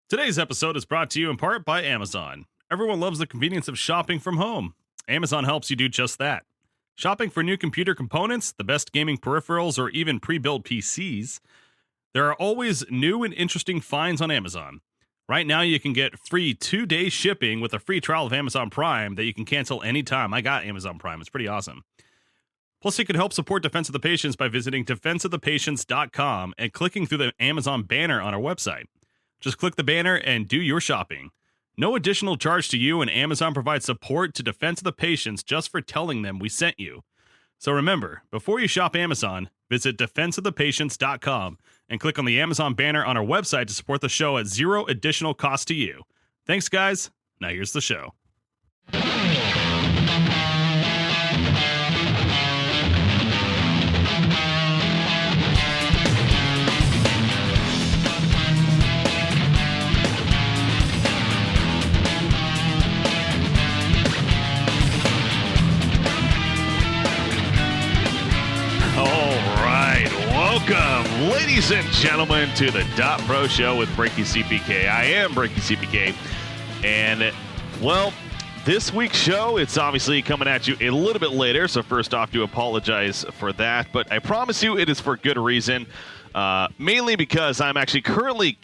Today's episode is brought to you in part by Amazon. Everyone loves the convenience of shopping from home. Amazon helps you do just that. Shopping for new computer components, the best gaming peripherals, or even pre-built PCs, there are always new and interesting finds on Amazon. Right now, you can get free 2-day shipping with a free trial of Amazon Prime that you can cancel anytime. I got Amazon Prime. It's pretty awesome. Plus, you can help support Defense of the Patients by visiting defenseofthepatients.com and clicking through the Amazon banner on our website. Just click the banner and do your shopping. No additional charge to you, and Amazon provides support to Defense of the Patients just for telling them we sent you. So remember, before you shop Amazon, visit defenseofthepatients.com and click on the Amazon banner on our website to support the show at zero additional cost to you. Thanks, guys. Now here's the show. Welcome, ladies and gentlemen, to the DotPro show with BreakyCPK. I am BreakyCPK, and, well, this week's show, it's obviously coming at you a little bit later, so first off, do apologize for that, but I promise you it is for good reason, mainly because I'm actually currently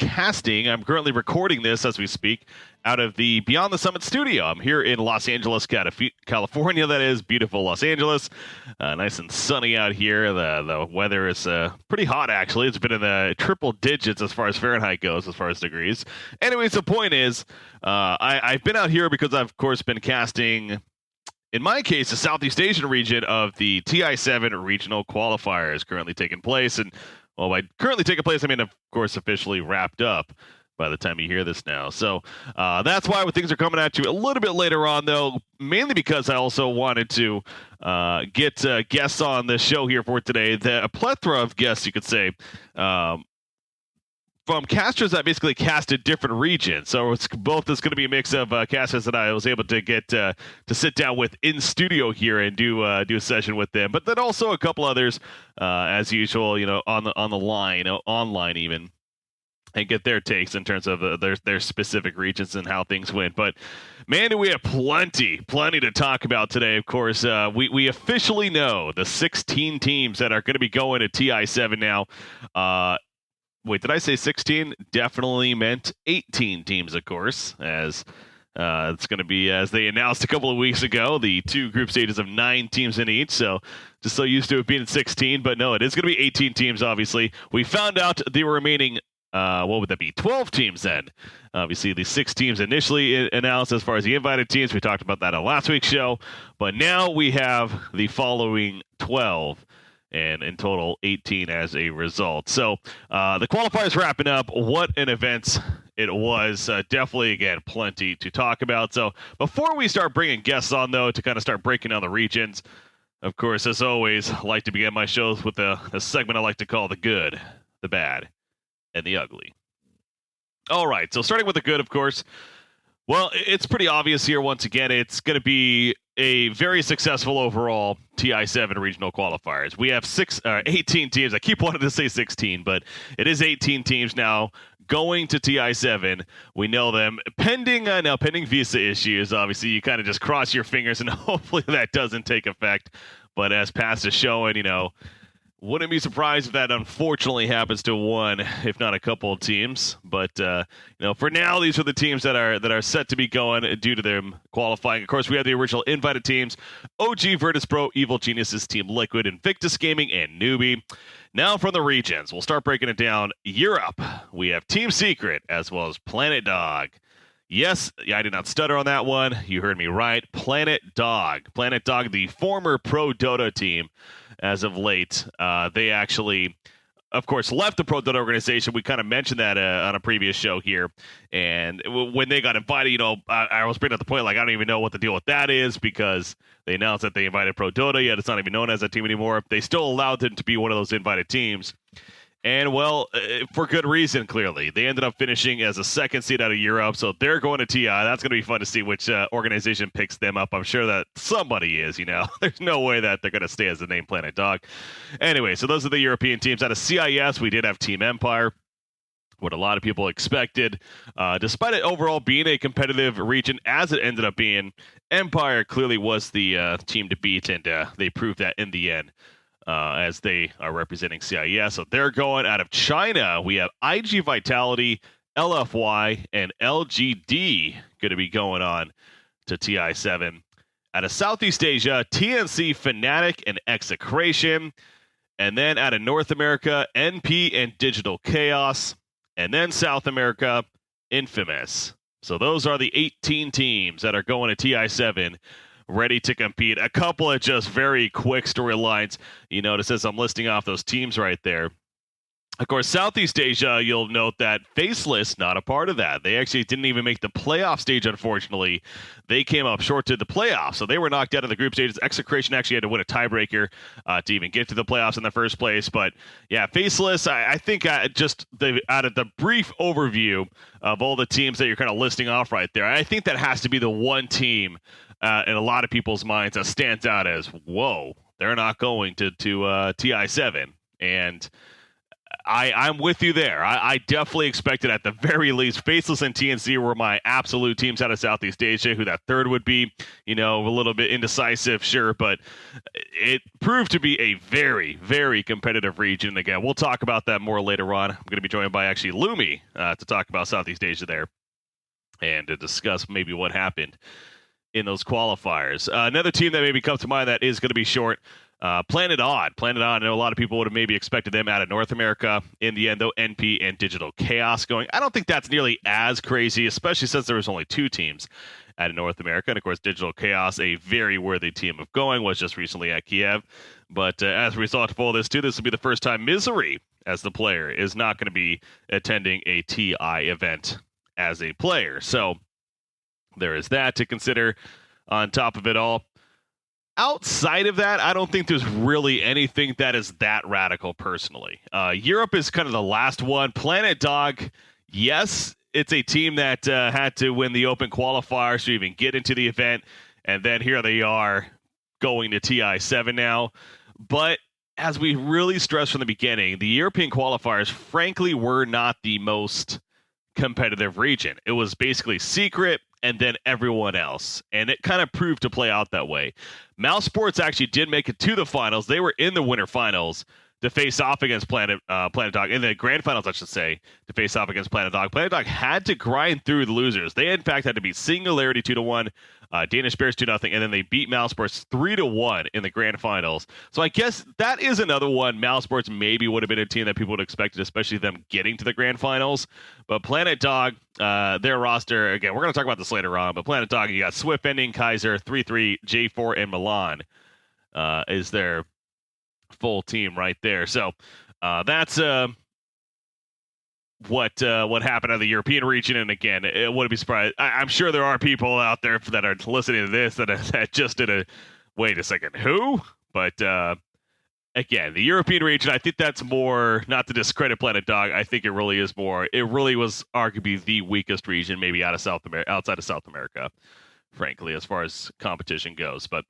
recording this as we speak, out of the Beyond the Summit studio. I'm here in Los Angeles, California, that is, beautiful Los Angeles. Nice and sunny out here. The weather is pretty hot, actually. It's been in the triple digits as far as Fahrenheit goes, as far as degrees. Anyways, the point is, I've been out here because I've, of course, been casting, in my case, the Southeast Asian region of the TI7 Regional Qualifiers currently taking place. And, well, by currently taking place, I mean, of course, officially wrapped up by the time you hear this now. So that's why things are coming at you a little bit later on, though, mainly because I also wanted to get guests on the show here for today. A plethora of guests, you could say, from casters that basically casted different regions. So it's going to be a mix of casters that I was able to get to sit down with in studio here and do a session with them. But then also a couple others, as usual, on the line, online even, and get their takes in terms of their specific regions and how things went. But, man, do we have plenty to talk about today. Of course, we officially know the 16 teams that are going to be going to TI7 now. Wait, did I say 16? Definitely meant 18 teams, of course, as it's going to be, as they announced a couple of weeks ago, the 2 group stages of 9 teams in each. So just so used to it being 16, but no, it is going to be 18 teams, obviously. We found out the remaining what would that be? 12 teams then. Obviously, the 6 teams initially announced as far as the invited teams. We talked about that on last week's show. But now we have the following 12, and in total 18 as a result. So the qualifiers wrapping up. What an event it was. Definitely, again, plenty to talk about. So before we start bringing guests on, though, to kind of start breaking down the regions, of course, as always, I like to begin my shows with a segment I like to call the good, the bad, and the ugly. All right, so starting with the good, of course. Well, it's pretty obvious here once again. It's going to be a very successful overall TI7 regional qualifiers. We have 18 teams. I keep wanting to say 16, but it is 18 teams now going to TI7. We know them pending visa issues. Obviously, you kind of just cross your fingers and hopefully that doesn't take effect. But as past is showing, wouldn't be surprised if that unfortunately happens to one, if not a couple of teams. But for now, these are the teams that are set to be going due to them qualifying. Of course, we have the original invited teams: OG, Virtus Pro, Evil Geniuses, Team Liquid, Invictus Gaming, and Newbie. Now from the regions, we'll start breaking it down. Europe, we have Team Secret as well as Planet Dog. Yes, I did not stutter on that one. You heard me right. Planet Dog, the former Pro Dota team. As of late, they actually, of course, left the Pro Dota organization. We kind of mentioned that on a previous show here. And when they got invited, I was bringing up the point, like, I don't even know what the deal with that is, because they announced that they invited Pro Dota, yet it's not even known as a team anymore. They still allowed them to be one of those invited teams. And, well, for good reason, clearly. They ended up finishing as a second seed out of Europe, so they're going to TI. That's going to be fun to see which organization picks them up. I'm sure that somebody is, There's no way that they're going to stay as the name Planet Dog. Anyway, so those are the European teams. Out of CIS, we did have Team Empire. what a lot of people expected. Despite it overall being a competitive region, as it ended up being, Empire clearly was the team to beat, and they proved that in the end, as they are representing CIS. So they're going out of China. We have IG Vitality, LFY, and LGD going to be going on to TI7. Out of Southeast Asia, TNC, Fnatic, and Execration. And then out of North America, NP and Digital Chaos. And then South America, Infamous. So those are the 18 teams that are going to TI7 ready to compete. A couple of just very quick storylines. You notice as I'm listing off those teams right there. Of course, Southeast Asia, you'll note that Faceless, not a part of that. They actually didn't even make the playoff stage, unfortunately. They came up short to the playoffs, so they were knocked out of the group stages. Execration actually had to win a tiebreaker to even get to the playoffs in the first place. But, yeah, Faceless, I think just out of the brief overview of all the teams that you're kind of listing off right there, I think that has to be the one team in a lot of people's minds that stands out as, whoa, they're not going to TI7. And I'm with you there. I definitely expected at the very least Faceless and TNC were my absolute teams out of Southeast Asia. Who that third would be, a little bit indecisive, sure, but it proved to be a very, very competitive region. Again, we'll talk about that more later on. I'm going to be joined by actually Lumi to talk about Southeast Asia there and to discuss maybe what happened in those qualifiers. Another team that maybe comes to mind that is going to be short. Planet Odd. I know a lot of people would have maybe expected them out of North America. In the end, though, NP and Digital Chaos going. I don't think that's nearly as crazy, especially since there was only two teams out of North America. And, of course, Digital Chaos, a very worthy team of going, was just recently at Kiev. But as a result of all this, too, this will be the first time Misery, as the player, is not going to be attending a TI event as a player. So there is that to consider on top of it all. Outside of that, I don't think there's really anything that is that radical personally. Europe is kind of the last one. Planet Dog, yes, it's a team that had to win the Open Qualifiers to even get into the event. And then here they are going to TI7 now. But as we really stressed from the beginning, the European Qualifiers, frankly, were not the most competitive region. It was basically secret and then everyone else. And it kind of proved to play out that way. Mouse Sports actually did make it to the finals. They were in the winter finals to face off against Planet Dog, in the grand finals, I should say, to face off against Planet Dog. Planet Dog had to grind through the losers. They, in fact, had to beat Singularity 2-1, Danish Bears 2-0, and then they beat Mouse Sports 3-1 in the grand finals. So I guess that is another one. Mouse Sports maybe would have been a team that people would have expected, especially them getting to the grand finals. But Planet Dog, their roster, again, we're going to talk about this later on, but Planet Dog, you got Swift, Ending, Kaiser, 3-3, J4, and Milan is their full team right there. So that's what happened in the European region. And again, it wouldn't be surprised. I'm sure there are people out there that are listening to this that just did a wait a second, who? But again, the European region, I think that's more, not to discredit Planet Dog, I think it really is more, it really was arguably the weakest region maybe outside of South America, frankly, as far as competition goes. But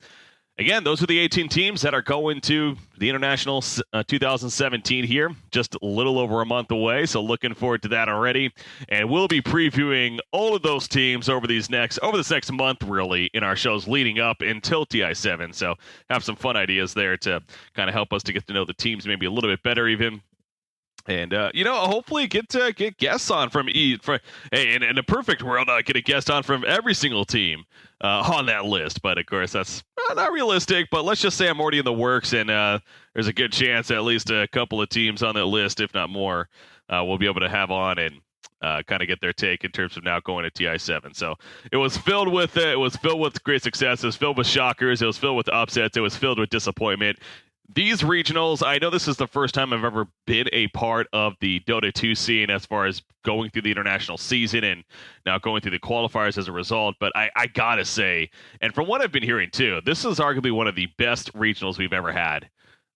again, those are the 18 teams that are going to the International 2017 here, just a little over a month away, so looking forward to that already. And we'll be previewing all of those teams over this next month, really, in our shows leading up until TI7. So have some fun ideas there to kind of help us to get to know the teams maybe a little bit better even. And, hopefully get guests on from in a perfect world, get a guest on from every single team on that list. But, of course, that's not realistic. But let's just say I'm already in the works, and there's a good chance at least a couple of teams on that list, if not more, we'll be able to have on and kind of get their take in terms of now going to TI7. So it was filled with great success. It was filled with shockers. It was filled with upsets. It was filled with disappointment. These regionals, I know this is the first time I've ever been a part of the Dota 2 scene as far as going through the international season and now going through the qualifiers as a result, but I gotta say, and from what I've been hearing too, this is arguably one of the best regionals we've ever had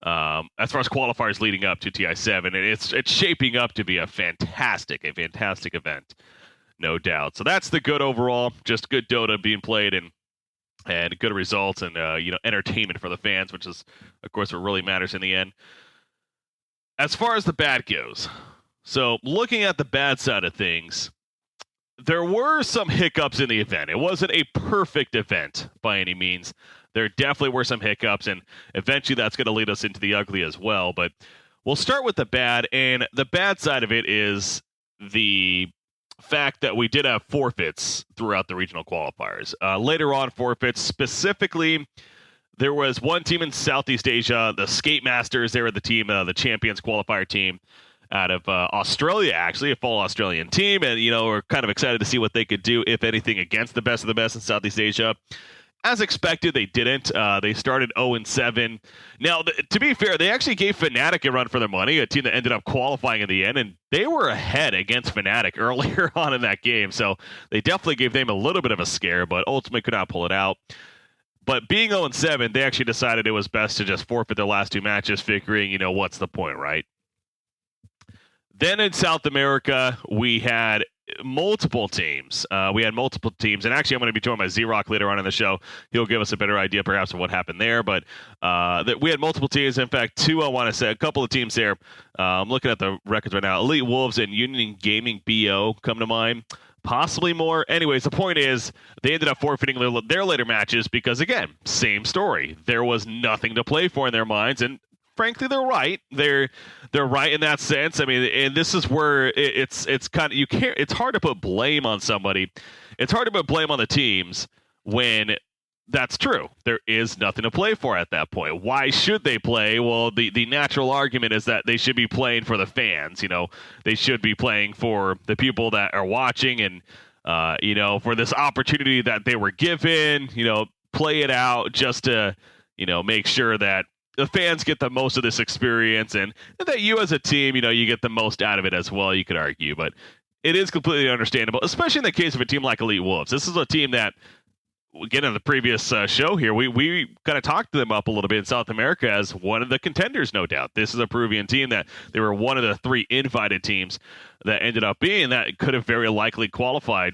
as far as qualifiers leading up to TI7, and it's shaping up to be a fantastic event, no doubt. So that's the good overall, just good Dota being played and good results and entertainment for the fans, which is, of course, what really matters in the end. As far as the bad goes, So looking at the bad side of things, there were some hiccups in the event. It wasn't a perfect event by any means. There definitely were some hiccups, and eventually that's going to lead us into the ugly as well. But we'll start with the bad, and the bad side of it is the fact that we did have forfeits throughout the regional qualifiers. Later on, forfeits specifically, there was one team in Southeast Asia, the Skate Masters. They were the team, the champions qualifier team out of Australia, actually, a full Australian team. And, we're kind of excited to see what they could do, if anything, against the best of the best in Southeast Asia. As expected, they didn't. They started 0-7. Now, to be fair, they actually gave Fnatic a run for their money, a team that ended up qualifying in the end, and they were ahead against Fnatic earlier on in that game. So they definitely gave them a little bit of a scare, but ultimately could not pull it out. But being 0-7, they actually decided it was best to just forfeit their last two matches, figuring, what's the point, right? Then in South America, we had multiple teams. And actually I'm going to be joined by Zrock later on in the show. He'll give us a better idea perhaps of what happened there, but we had multiple teams. In fact, I want to say a couple of teams there. I'm looking at the records right now. Elite Wolves and Union Gaming BO come to mind. Possibly more. Anyways, the point is they ended up forfeiting their later matches because, again, same story. There was nothing to play for in their minds, and frankly, they're right. They're right in that sense. I mean, and this is where it's kind of, it's hard to put blame on somebody. It's hard to put blame on the teams when that's true. There is nothing to play for at that point. Why should they play? Well, the natural argument is that they should be playing for the fans. They should be playing for the people that are watching, and for this opportunity that they were given. Play it out just to make sure that the fans get the most of this experience, and that you as a team, you get the most out of it as well, you could argue. But it is completely understandable, especially in the case of a team like Elite Wolves. This is a team that, again, in the previous show here, we kind of talked them up a little bit in South America as one of the contenders, no doubt. This is a Peruvian team that they were one of the three invited teams that ended up being that could have very likely qualified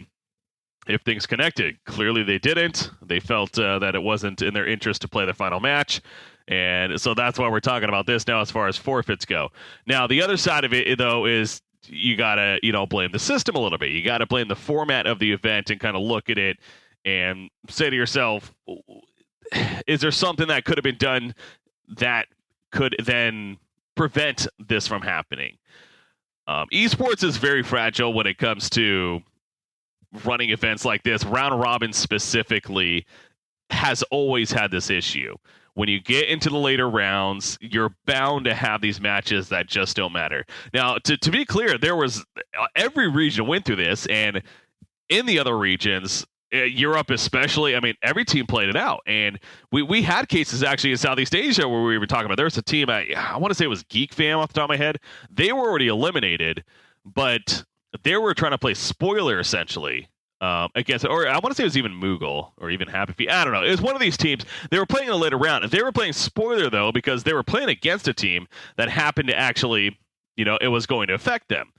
if things connected. Clearly they didn't. They felt that it wasn't in their interest to play the final match. And so that's why we're talking about this now as far as forfeits go. Now, the other side of it, though, is you got to, blame the system a little bit. You got to blame the format of the event and kind of look at it and say to yourself, is there something that could have been done that could then prevent this from happening? Esports is very fragile when it comes to running events like this. Round Robin specifically has always had this issue. When you get into the later rounds, you're bound to have these matches that just don't matter. Now, to be clear, there was every region went through this, and in the other regions, Europe especially, I mean, every team played it out. And we had cases actually in Southeast Asia where we were talking about. There was a team, I want to say it was Geek Fam off the top of my head. They were already eliminated, but they were trying to play spoiler essentially. Against, or I want to say it was even Moogle or even Happy Feet. I don't know. It was one of these teams. They were playing in a later round. They were playing spoiler, though, because they were playing against a team that happened to actually, it was going to affect them.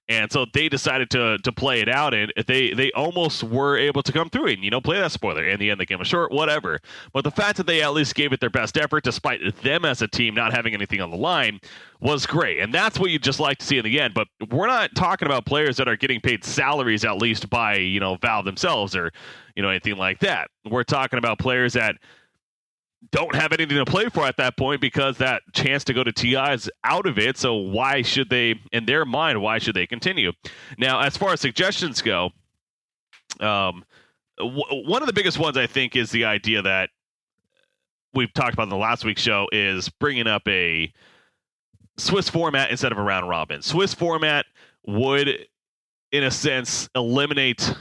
And so they decided to play it out, and they almost were able to come through and, play that spoiler. In the end, they came up short, whatever. But the fact that they at least gave it their best effort, despite them as a team not having anything on the line, was great. And that's what you'd just like to see in the end. But we're not talking about players that are getting paid salaries at least by, Valve themselves or, anything like that. We're talking about players that don't have anything to play for at that point because that chance to go to TI is out of it. So why should they, in their mind, why should they continue? Now, as far as suggestions go, one of the biggest ones I think is the idea that we've talked about in the last week's show is bringing up a Swiss format instead of a round robin. Swiss format would, in a sense, eliminate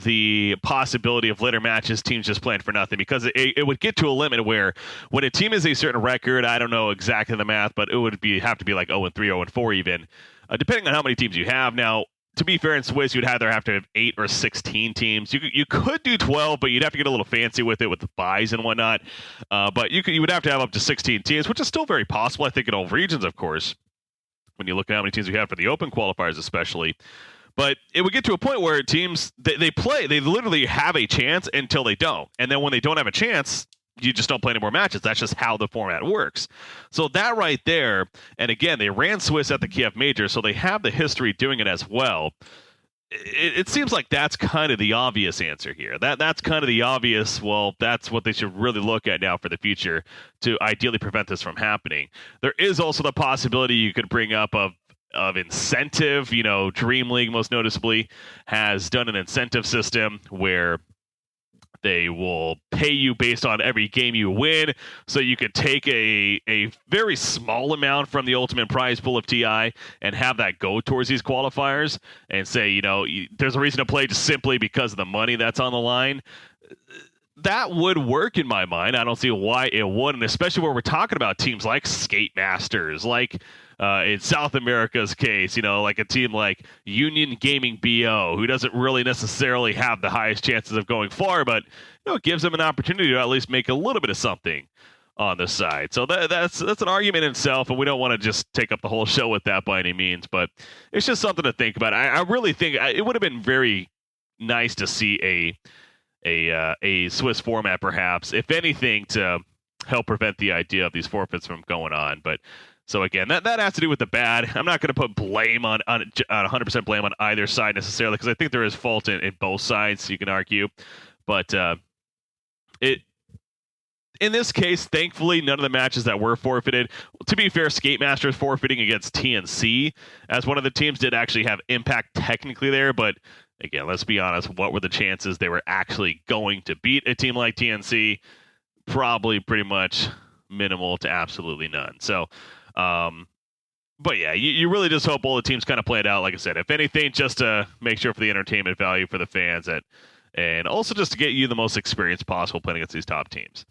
the possibility of later matches, teams just playing for nothing, because it would get to a limit where when a team is a certain record, I don't know exactly the math, but it would have to be like 0-3, 0-4 even, depending on how many teams you have. Now, to be fair, in Swiss, you'd either have to have 8 or 16 teams. You could do 12, but you'd have to get a little fancy with it with the buys and whatnot. But you would have to have up to 16 teams, which is still very possible, I think, in all regions, of course, when you look at how many teams we have for the Open Qualifiers especially. But it would get to a point where teams, they literally have a chance until they don't. And then when they don't have a chance, you just don't play any more matches. That's just how the format works. So that right there, and again, they ran Swiss at the Kiev Major, so they have the history doing it as well. It seems like that's kind of the obvious answer here. That's kind of the obvious, well, that's what they should really look at now for the future to ideally prevent this from happening. There is also the possibility you could bring up of incentive. Dream League most noticeably has done an incentive system where they will pay you based on every game you win. So you could take a very small amount from the ultimate prize pool of TI and have that go towards these qualifiers and say, there's a reason to play just simply because of the money that's on the line. That would work in my mind. I don't see why it wouldn't, especially where we're talking about teams like Skate Masters, like in South America's case, like a team like Union Gaming BO, who doesn't really necessarily have the highest chances of going far, but it gives them an opportunity to at least make a little bit of something on the side. So that's an argument in itself, and we don't want to just take up the whole show with that by any means, but it's just something to think about. I really think it would have been very nice to see a Swiss format, perhaps, if anything, to help prevent the idea of these forfeits from going on. But so again, that has to do with the bad. I'm not going to put blame on 100% blame on either side necessarily, because I think there is fault in both sides, you can argue. But in this case, thankfully, none of the matches that were forfeited. To be fair, Skate Masters forfeiting against TNC as one of the teams did actually have impact technically there, but again, let's be honest, what were the chances they were actually going to beat a team like TNC? Probably pretty much minimal to absolutely none. So, but yeah, you really just hope all the teams kind of play it out, like I said. If anything, just to make sure for the entertainment value for the fans, and also just to get you the most experience possible playing against these top teams.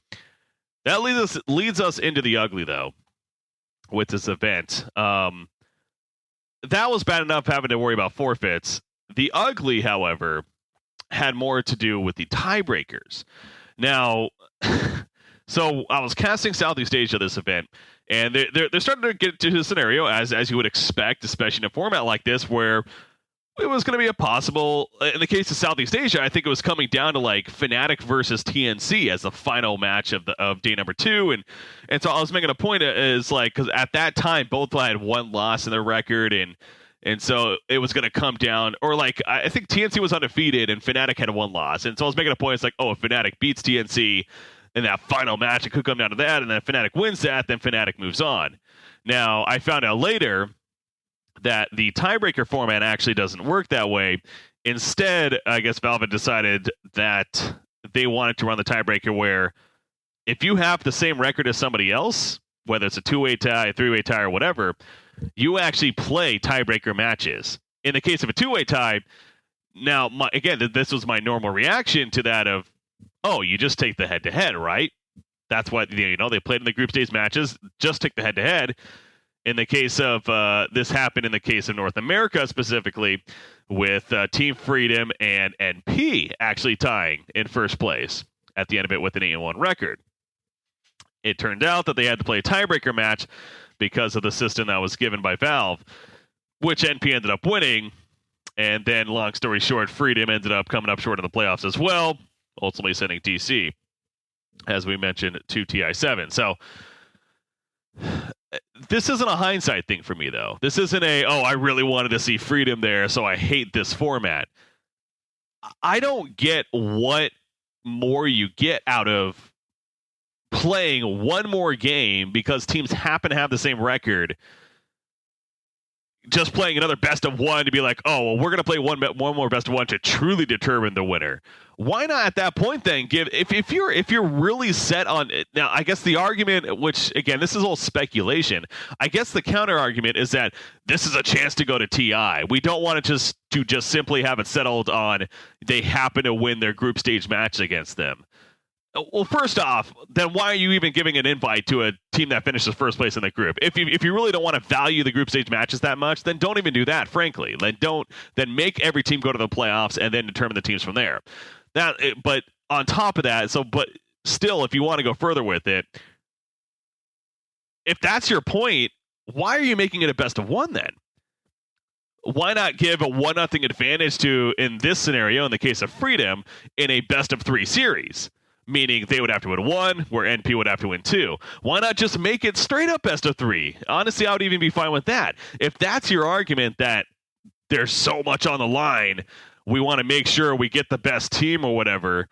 That leads us into the ugly, though, with this event. That was bad enough having to worry about forfeits. The ugly, however, had more to do with the tiebreakers. Now, so I was casting Southeast Asia this event, and they're starting to get to the scenario, as you would expect, especially in a format like this, where it was going to be a possible, in the case of Southeast Asia, I think it was coming down to like Fnatic versus TNC as the final match of day number 2, and so I was making a point is like, because at that time both had one loss in their record, and so it was going to come down, or like I think TNC was undefeated and Fnatic had one loss, and so I was making a point. It's like, if Fnatic beats TNC in that final match, it could come down to that, and then if Fnatic wins that, then Fnatic moves on. Now I found out later that the tiebreaker format actually doesn't work that way. Instead, I guess Valve had decided that they wanted to run the tiebreaker where if you have the same record as somebody else, whether it's a 2-way tie, a 3-way tie, or whatever, you actually play tiebreaker matches. In the case of a 2-way tie, now, again, this was my normal reaction to that of, you just take the head-to-head, right? That's what, they played in the group stage matches, just take the head-to-head. In the case of, this happened in the case of North America specifically, with Team Freedom and NP actually tying in first place at the end of it with an 8-1 record. It turned out that they had to play a tiebreaker match because of the system that was given by Valve, which NP ended up winning. And then, long story short, Freedom ended up coming up short in the playoffs as well, ultimately sending DC, as we mentioned, to TI7. So this isn't a hindsight thing for me, though. This isn't I really wanted to see Freedom there, so I hate this format. I don't get what more you get out of playing one more game because teams happen to have the same record. Just playing another best of one to be like, we're going to play one more best of one to truly determine the winner. Why not at that point then give, if you're really set on it? Now, I guess the argument, which again, this is all speculation, I guess the counter argument is that this is a chance to go to TI. We don't want to just simply have it settled on they happen to win their group stage match against them. Well, first off, then why are you even giving an invite to a team that finishes first place in the group? If you really don't want to value the group stage matches that much, then don't even do that, frankly. Then make every team go to the playoffs and then determine the teams from there. But on top of that, but still, if you want to go further with it, if that's your point, why are you making it a best of one then? Why not give a 1-0 advantage to, in this scenario, in the case of Freedom, in a best of 3 series? meaning they would have to win 1, where NP would have to win 2. Why not just make it straight up best of 3? Honestly, I would even be fine with that. If that's your argument that there's so much on the line, we want to make sure we get the best team or whatever,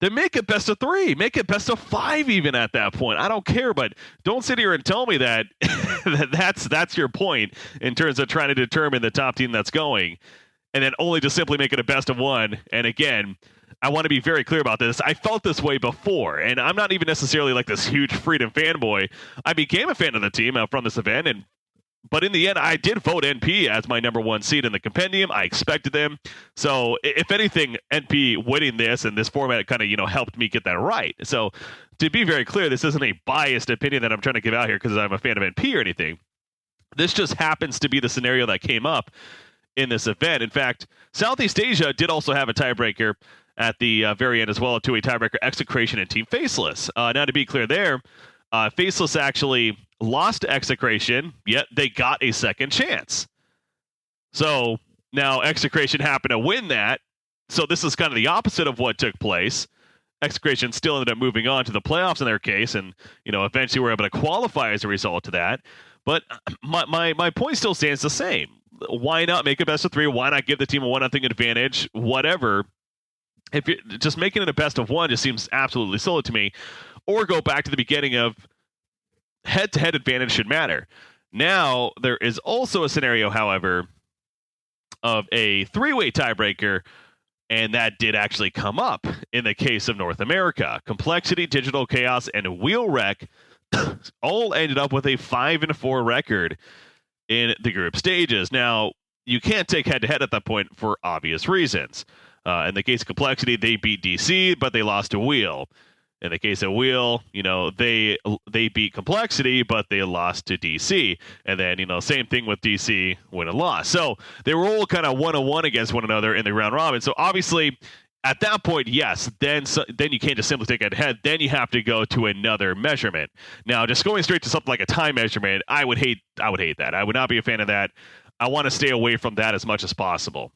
then make it best of 3. Make it best of 5 even at that point. I don't care, but don't sit here and tell me that that's your point in terms of trying to determine the top team that's going, and then only to simply make it a best of 1. And again, I want to be very clear about this. I felt this way before, and I'm not even necessarily like this huge Freedom fanboy. I became a fan of the team from this event, but in the end, I did vote NP as my number 1 seed in the compendium. I expected them. So if anything, NP winning this and this format kind of, helped me get that right. So to be very clear, this isn't a biased opinion that I'm trying to give out here because I'm a fan of NP or anything. This just happens to be the scenario that came up in this event. In fact, Southeast Asia did also have a tiebreaker at the very end as well, to a tiebreaker Execration and Team Faceless. Now, to be clear there, Faceless actually lost to Execration, yet they got a second chance. So now Execration happened to win that. So this is kind of the opposite of what took place. Execration still ended up moving on to the playoffs in their case, and eventually were able to qualify as a result of that. But my point still stands the same. Why not make a best of 3? Why not give the team a 1-0 advantage? Whatever. If you're just making it a best of 1 just seems absolutely silly to me. Or go back to the beginning of head-to-head advantage should matter. Now, there is also a scenario, however, of a 3-way tiebreaker, and that did actually come up in the case of North America. Complexity, Digital Chaos, and Wheelwreck all ended up with a 5-4 record in the group stages. Now, you can't take head-to-head at that point for obvious reasons. In the case of Complexity, they beat DC, but they lost to Wheel. In the case of Wheel, they beat Complexity, but they lost to DC. And then, same thing with DC, win and loss. So they were all kind of 1-1 against one another in the round robin. So obviously, at that point, yes, then you can't just simply take it ahead. Then you have to go to another measurement. Now, just going straight to something like a time measurement, I would hate that. I would not be a fan of that. I want to stay away from that as much as possible.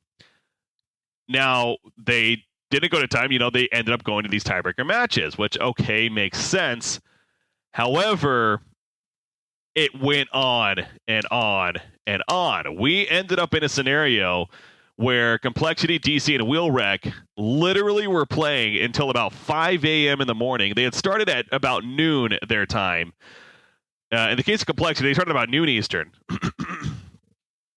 Now, they didn't go to time. They ended up going to these tiebreaker matches, which, okay, makes sense. However, it went on and on and on. We ended up in a scenario where Complexity, DC, and Wheelwreck literally were playing until about 5 a.m. in the morning. They had started at about noon their time. In the case of Complexity, they started about noon Eastern.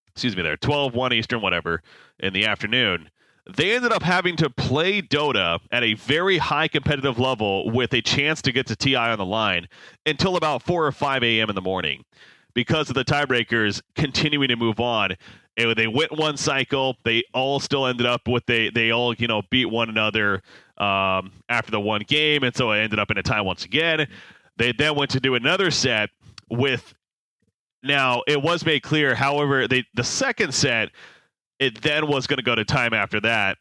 Excuse me there, 12, 1 Eastern, whatever, in the afternoon. They ended up having to play Dota at a very high competitive level with a chance to get to TI on the line until about 4 or 5 a.m. in the morning because of the tiebreakers continuing to move on. They went one cycle. They all still ended up with they all beat one another after the one game, and so it ended up in a tie once again. They then went to do another set with. Now it was made clear, however, the second set. It then was going to go to time after that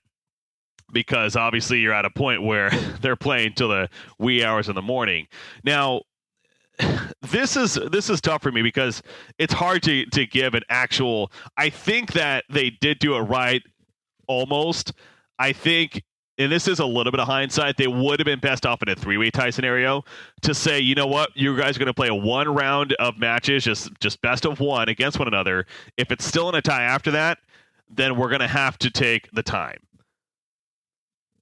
because obviously you're at a point where they're playing till the wee hours in the morning. Now, this is tough for me because it's hard to give an actual. I think that they did do it right, almost. I think, and this is a little bit of hindsight, they would have been best off in a 3-way tie scenario to say, you know what, you guys are going to play a 1 round of matches, just best of 1 against one another. If it's still in a tie after that, then we're going to have to take the time.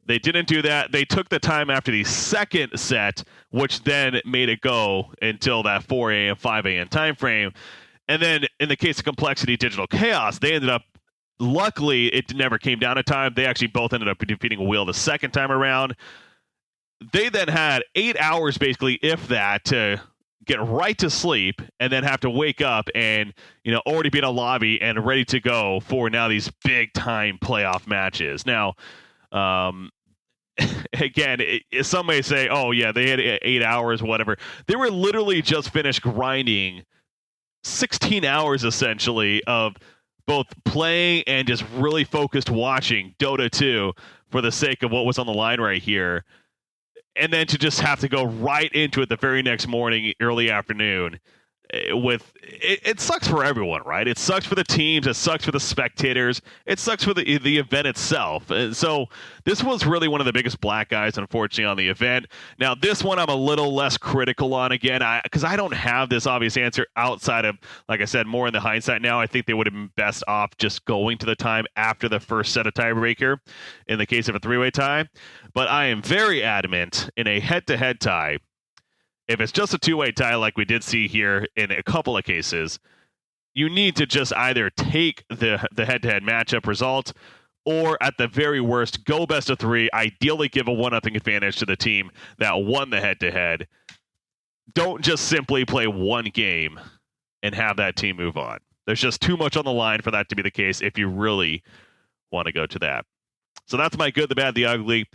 They didn't do that. They took the time after the second set, which then made it go until that 4 a.m., 5 a.m. time frame. And then in the case of Complexity, Digital Chaos, they ended up, luckily, it never came down to time. They actually both ended up defeating Wheel the second time around. They then had 8 hours, basically, if that, to get right to sleep and then have to wake up and already be in a lobby and ready to go for now these big time playoff matches. Now again, some may say, oh yeah, they had 8 hours, whatever. They were literally just finished grinding 16 hours essentially of both playing and just really focused watching Dota 2 for the sake of what was on the line right here. And then to just have to go right into it the very next morning, early afternoon. It sucks for everyone, right? It sucks for the teams, it sucks for the spectators, it sucks for the event itself. And so this was really one of the biggest black eyes, unfortunately, on the event. Now this one I'm a little less critical on, again, because I don't have this obvious answer outside of, like I said, more in the hindsight now. I think they would have been best off just going to the time after the first set of tiebreaker in the case of a three-way tie. But I am very adamant in a head-to-head tie, if it's just a two-way tie like we did see here in a couple of cases, you need to just either take the head-to-head matchup result, or at the very worst, go best of three, ideally give a 1-0 advantage to the team that won the head-to-head. Don't just simply play one game and have that team move on. There's just too much on the line for that to be the case if you really want to go to that. So that's my good, the bad, the ugly.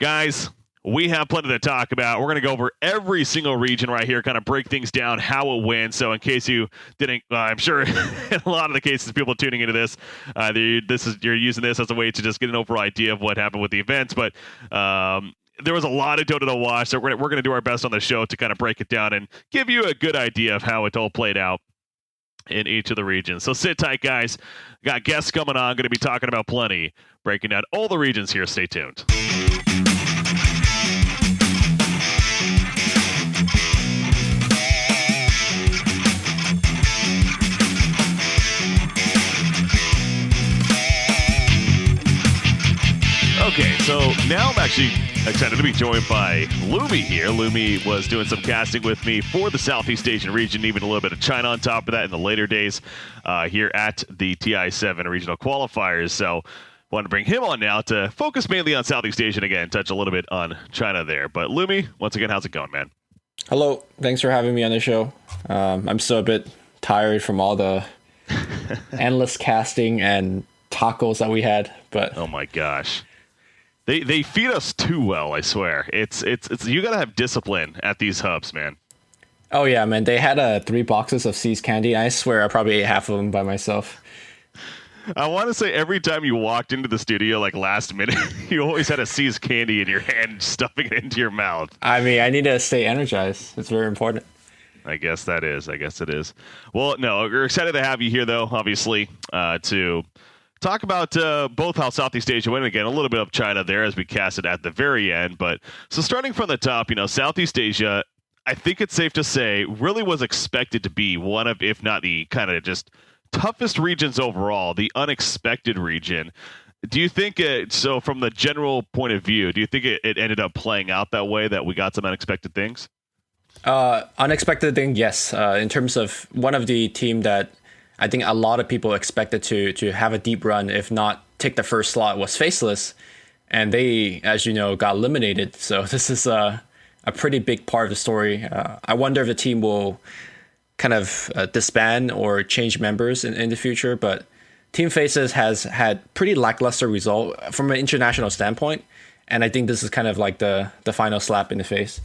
Guys, we have plenty to talk about. We're going to go over every single region right here, kind of break things down, how it went. So in case you didn't, I'm sure in a lot of the cases, people tuning into this, you're using this as a way to just get an overall idea of what happened with the events. But there was a lot of Dota to watch, so we're going to do our best on the show to kind of break it down and give you a good idea of how it all played out in each of the regions. So sit tight, guys. Got guests coming on, going to be talking about plenty, breaking down all the regions here. Stay tuned. Okay, so now I'm actually excited to be joined by Lumi here. Lumi was doing some casting with me for the Southeast Asian region, even a little bit of China on top of that in the later days here at the TI7 regional qualifiers. So wanted to bring him on now to focus mainly on Southeast Asian again, touch a little bit on China there. But Lumi, once again, how's it going, man? Hello, thanks for having me on the show. I'm still a bit tired from all the endless casting and tacos that we had, but oh my gosh. They feed us too well, I swear. It's you gotta have discipline at these hubs, man. Oh yeah, man. They had 3 boxes of C's candy. I swear I probably ate half of them by myself. I want to say every time you walked into the studio, like last minute, you always had a C's candy in your hand, stuffing it into your mouth. I mean, I need to stay energized. It's very important. I guess it is. Well, no, we're excited to have you here, though, obviously, to talk about both how Southeast Asia went, again, a little bit of China there as we cast it at the very end. But so starting from the top, Southeast Asia, I think it's safe to say, really was expected to be one of, if not the kind of just toughest regions overall, the unexpected region. Do you think so from the general point of view, do you think it ended up playing out that way, that we got some unexpected things? Unexpected thing, yes. In terms of one of the team that I think a lot of people expected to have a deep run, if not take the first slot, was Faceless. And they, as you know, got eliminated. So this is a pretty big part of the story. I wonder if the team will kind of disband or change members in the future. But Team Faces has had pretty lackluster result from an international standpoint. And I think this is kind of like the final slap in the face.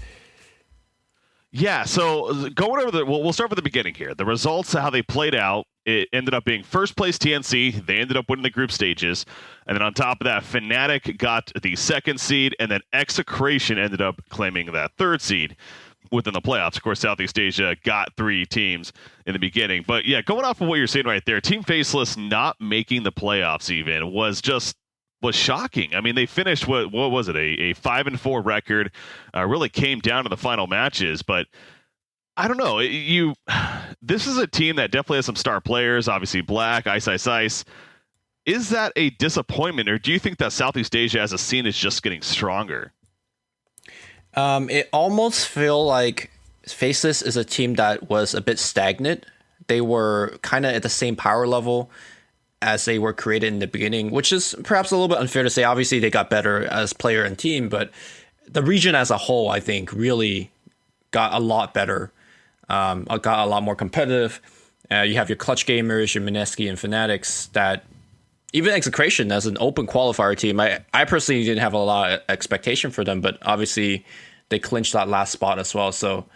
Yeah, so going over we'll start with the beginning here. The results, how they played out, it ended up being first place TNC. They ended up winning the group stages. And then on top of that, Fnatic got the second seed, and then Execration ended up claiming that third seed within the playoffs. Of course, Southeast Asia got 3 teams in the beginning. But yeah, going off of what you're saying right there, Team Faceless not making the playoffs even was shocking. I mean, they finished what was it, a 5-4 record, really came down to the final matches. But I don't know, this is a team that definitely has some star players, obviously Black, Ice. Is that a disappointment, or do you think that Southeast Asia as a scene is just getting stronger? It almost feel like Faceless is a team that was a bit stagnant. They were kind of at the same power level as they were created in the beginning, which is perhaps a little bit unfair to say. Obviously, they got better as player and team, but the region as a whole, I think, really got a lot better, got a lot more competitive. You have your Clutch Gamers, your Mineski, and Fanatics that even Execration as an open qualifier team, I personally didn't have a lot of expectation for them, but obviously they clinched that last spot as well. So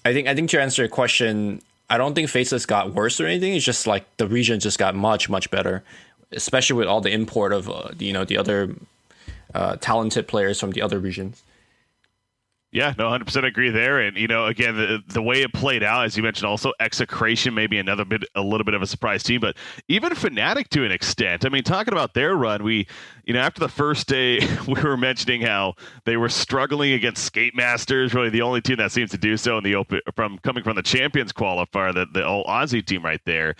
I think to answer your question, I don't think Faceless got worse or anything. It's just like the region just got much, much better, especially with all the import of the other talented players from the other regions. Yeah, no, 100% agree there. And, again, the way it played out, as you mentioned, also Execration, maybe a little bit of a surprise team, but even Fnatic to an extent. I mean, talking about their run, after the first day, we were mentioning how they were struggling against Skate Masters, really the only team that seems to do so in the open, coming from the Champions Qualifier, the old Aussie team right there.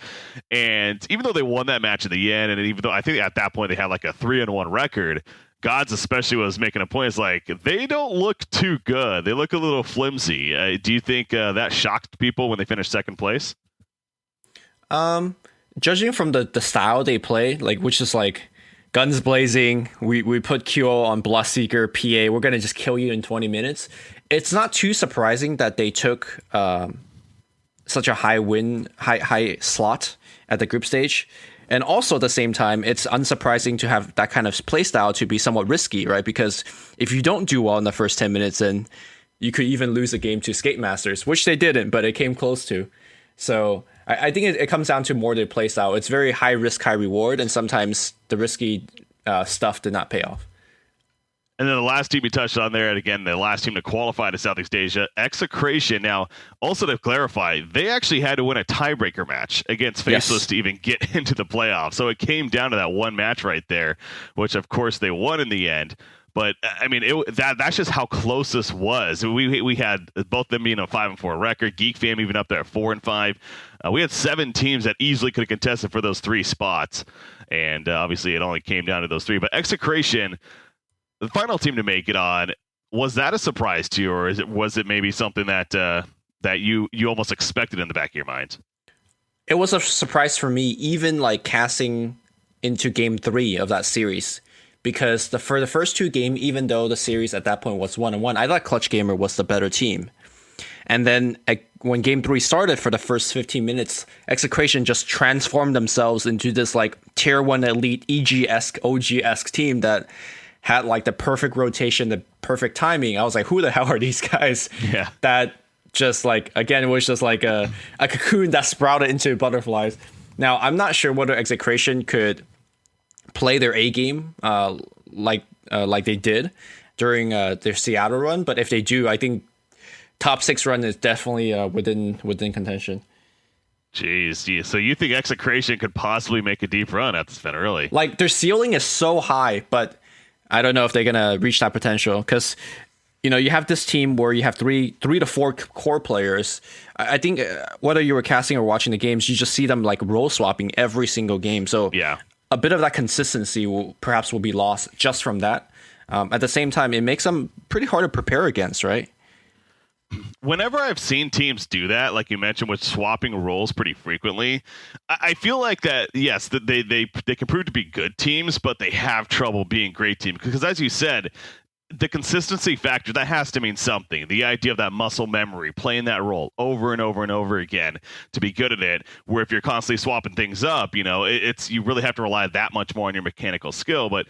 And even though they won that match in the end, and even though I think at that point they had like a 3-1 record, Gods especially was making a point. It's like, they don't look too good. They look a little flimsy. Do you think that shocked people when they finished second place? Judging from the style they play, like, which is like guns blazing, we put QO on Bloodseeker, PA, we're going to just kill you in 20 minutes. It's not too surprising that they took such a high slot at the group stage. And also at the same time, it's unsurprising to have that kind of playstyle to be somewhat risky, right? Because if you don't do well in the first 10 minutes, then you could even lose a game to Skate Masters, which they didn't, but it came close to. So I think it comes down to more their playstyle. It's very high risk, high reward, and sometimes the risky stuff did not pay off. And then the last team we touched on there, and again, the last team to qualify to Southeast Asia, Execration. Now, also to clarify, they actually had to win a tiebreaker match against Faceless to even get into the playoffs. So it came down to that one match right there, which of course they won in the end. But I mean, that's just how close this was. We had both them being a 5-4 record, Geek Fam even up there at 4-5. We had 7 teams that easily could have contested for those 3 spots, and obviously it only came down to those 3. But Execration, the final team to make it on, was that a surprise to you, or was it maybe something that you almost expected in the back of your mind? It was a surprise for me, even like casting into game 3 of that series, because for the first 2 games, even though the series at that point was 1-1, I thought Clutch Gamer was the better team. And then when game 3 started, for the first 15 minutes, Execration just transformed themselves into this like tier 1 elite EG-esque, OG-esque team that had like the perfect rotation, the perfect timing. I was like, who the hell are these guys? Yeah. That just like, again, it was just like a cocoon that sprouted into butterflies. Now, I'm not sure whether Execration could play their A game like they did during their Seattle run, but if they do, I think top 6 run is definitely within contention. Jeez. So you think Execration could possibly make a deep run at this event early? Like, their ceiling is so high, but I don't know if they're gonna reach that potential, because you have this team where you have 3 to 4 core players. I think whether you were casting or watching the games, you just see them like role swapping every single game. So yeah, a bit of that consistency will be lost just from that. At the same time, it makes them pretty hard to prepare against, right? Whenever I've seen teams do that, like you mentioned, with swapping roles pretty frequently, I feel like that, yes, that they can prove to be good teams, but they have trouble being great teams. Because as you said, the consistency factor, that has to mean something. The idea of that muscle memory, playing that role over and over and over again to be good at it, where if you're constantly swapping things up, you really have to rely that much more on your mechanical skill. But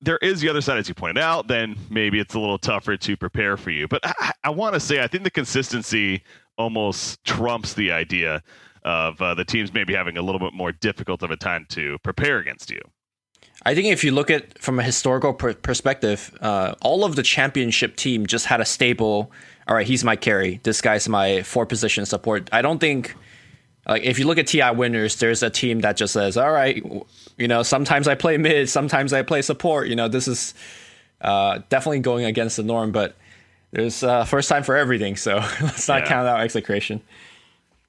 there is the other side, as you pointed out, then maybe it's a little tougher to prepare for you. But I want to say, I think the consistency almost trumps the idea of the teams maybe having a little bit more difficult of a time to prepare against you. I think if you look at from a historical perspective, all of the championship team just had a stable, all right, he's my carry, this guy's my 4 position support. I don't think, like, if you look at TI winners, there's a team that just says, all right, sometimes I play mid, sometimes I play support. This is definitely going against the norm, but there's first time for everything, so let's not count out Execration.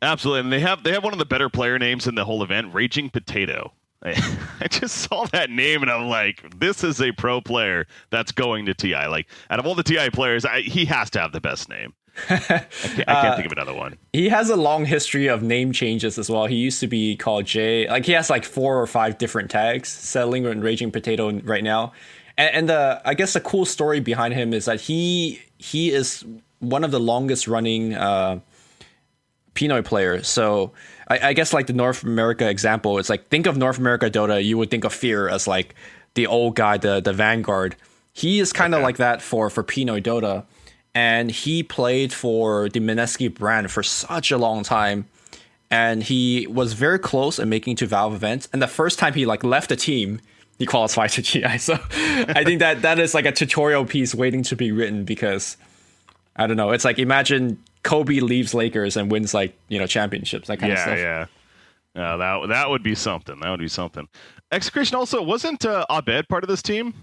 Absolutely, and they have one of the better player names in the whole event, Raging Potato. I just saw that name and I'm like, this is a pro player that's going to TI. Like, out of all the TI players, he has to have the best name. I can't think of another one. He has a long history of name changes as well. He used to be called Jay. Like, he has like 4 or 5 different tags, settling on Raging Potato right now. And I guess the cool story behind him is that he is one of the longest running Pinoy players. So I guess like the North America example, it's like, think of North America Dota, you would think of Fear as like the old guy, the vanguard. He is kind of like that for Pinoy Dota. And he played for the Mineski brand for such a long time. And he was very close in making to Valve events. And the first time he like left the team, he qualified to GI. So I think that is like a tutorial piece waiting to be written, because I don't know. It's like imagine Kobe leaves Lakers and wins like championships, that kind of stuff. Yeah. That would be something. That would be something. Execration also wasn't Abed part of this team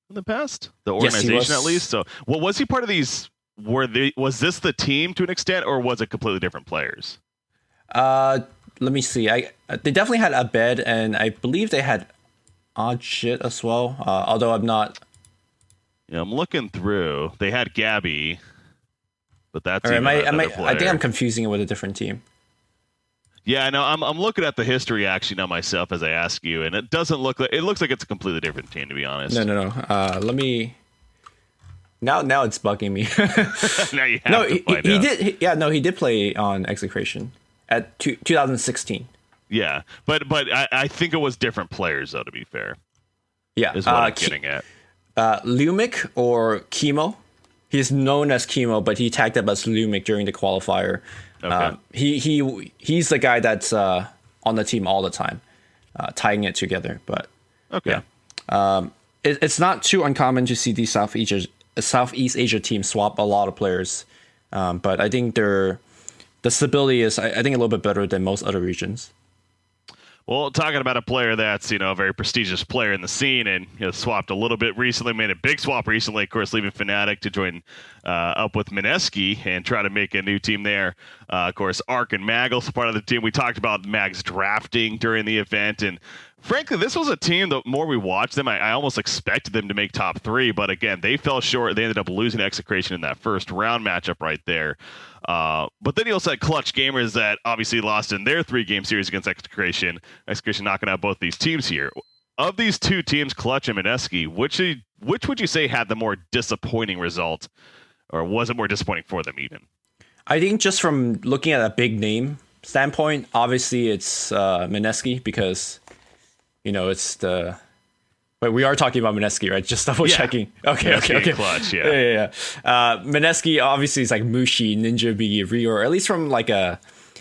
in the past, the organization yes, at least. So, well, was he part of these? Was this the team to an extent, or was it completely different players? Let me see. They definitely had Abed, and I believe they had Ajit as well. Although I'm not. Yeah, I'm looking through. They had Gabby, but that's. Or I think I'm confusing it with a different team. Yeah, no, I'm looking at the history actually now myself as I ask you, and it doesn't look like it looks like it's a completely different team, to be honest. No. Let me. Now it's bugging me. Now you have to find out. He did play on Execration at 2016. Yeah, but I think it was different players though. To be fair, yeah, is what I'm getting at. Lumik or Chemo. He's known as Chemo, but he tagged up as Lumik during the qualifier. Okay. He's the guy that's on the team all the time, tying it together. But okay, yeah, it's not too uncommon to see these Southeast Asia teams swap a lot of players. But I think the stability is I think a little bit better than most other regions. Well, talking about a player that's, a very prestigious player in the scene and swapped a little bit recently, made a big swap recently, of course, leaving Fnatic to join up with Mineski and try to make a new team there. Of course, Ark and Mag also part of the team. We talked about Mag's drafting during the event, and frankly, this was a team, the more we watched them, I almost expected them to make top 3, but again, they fell short. They ended up losing Execration in that first round matchup right there. But then you also had Clutch Gamers that obviously lost in their 3-game series against Execration. Execration knocking out both these teams here. Of these two teams, Clutch and Mineski, which would you say had the more disappointing result, or was it more disappointing for them even? I think just from looking at a big name standpoint, obviously it's Mineski because it's the. But we are talking about Mineski, right? Just double checking. Okay. Clutch, yeah. Mineski obviously is like Mushi, Ninja, Biggie, Rio, or at least from like a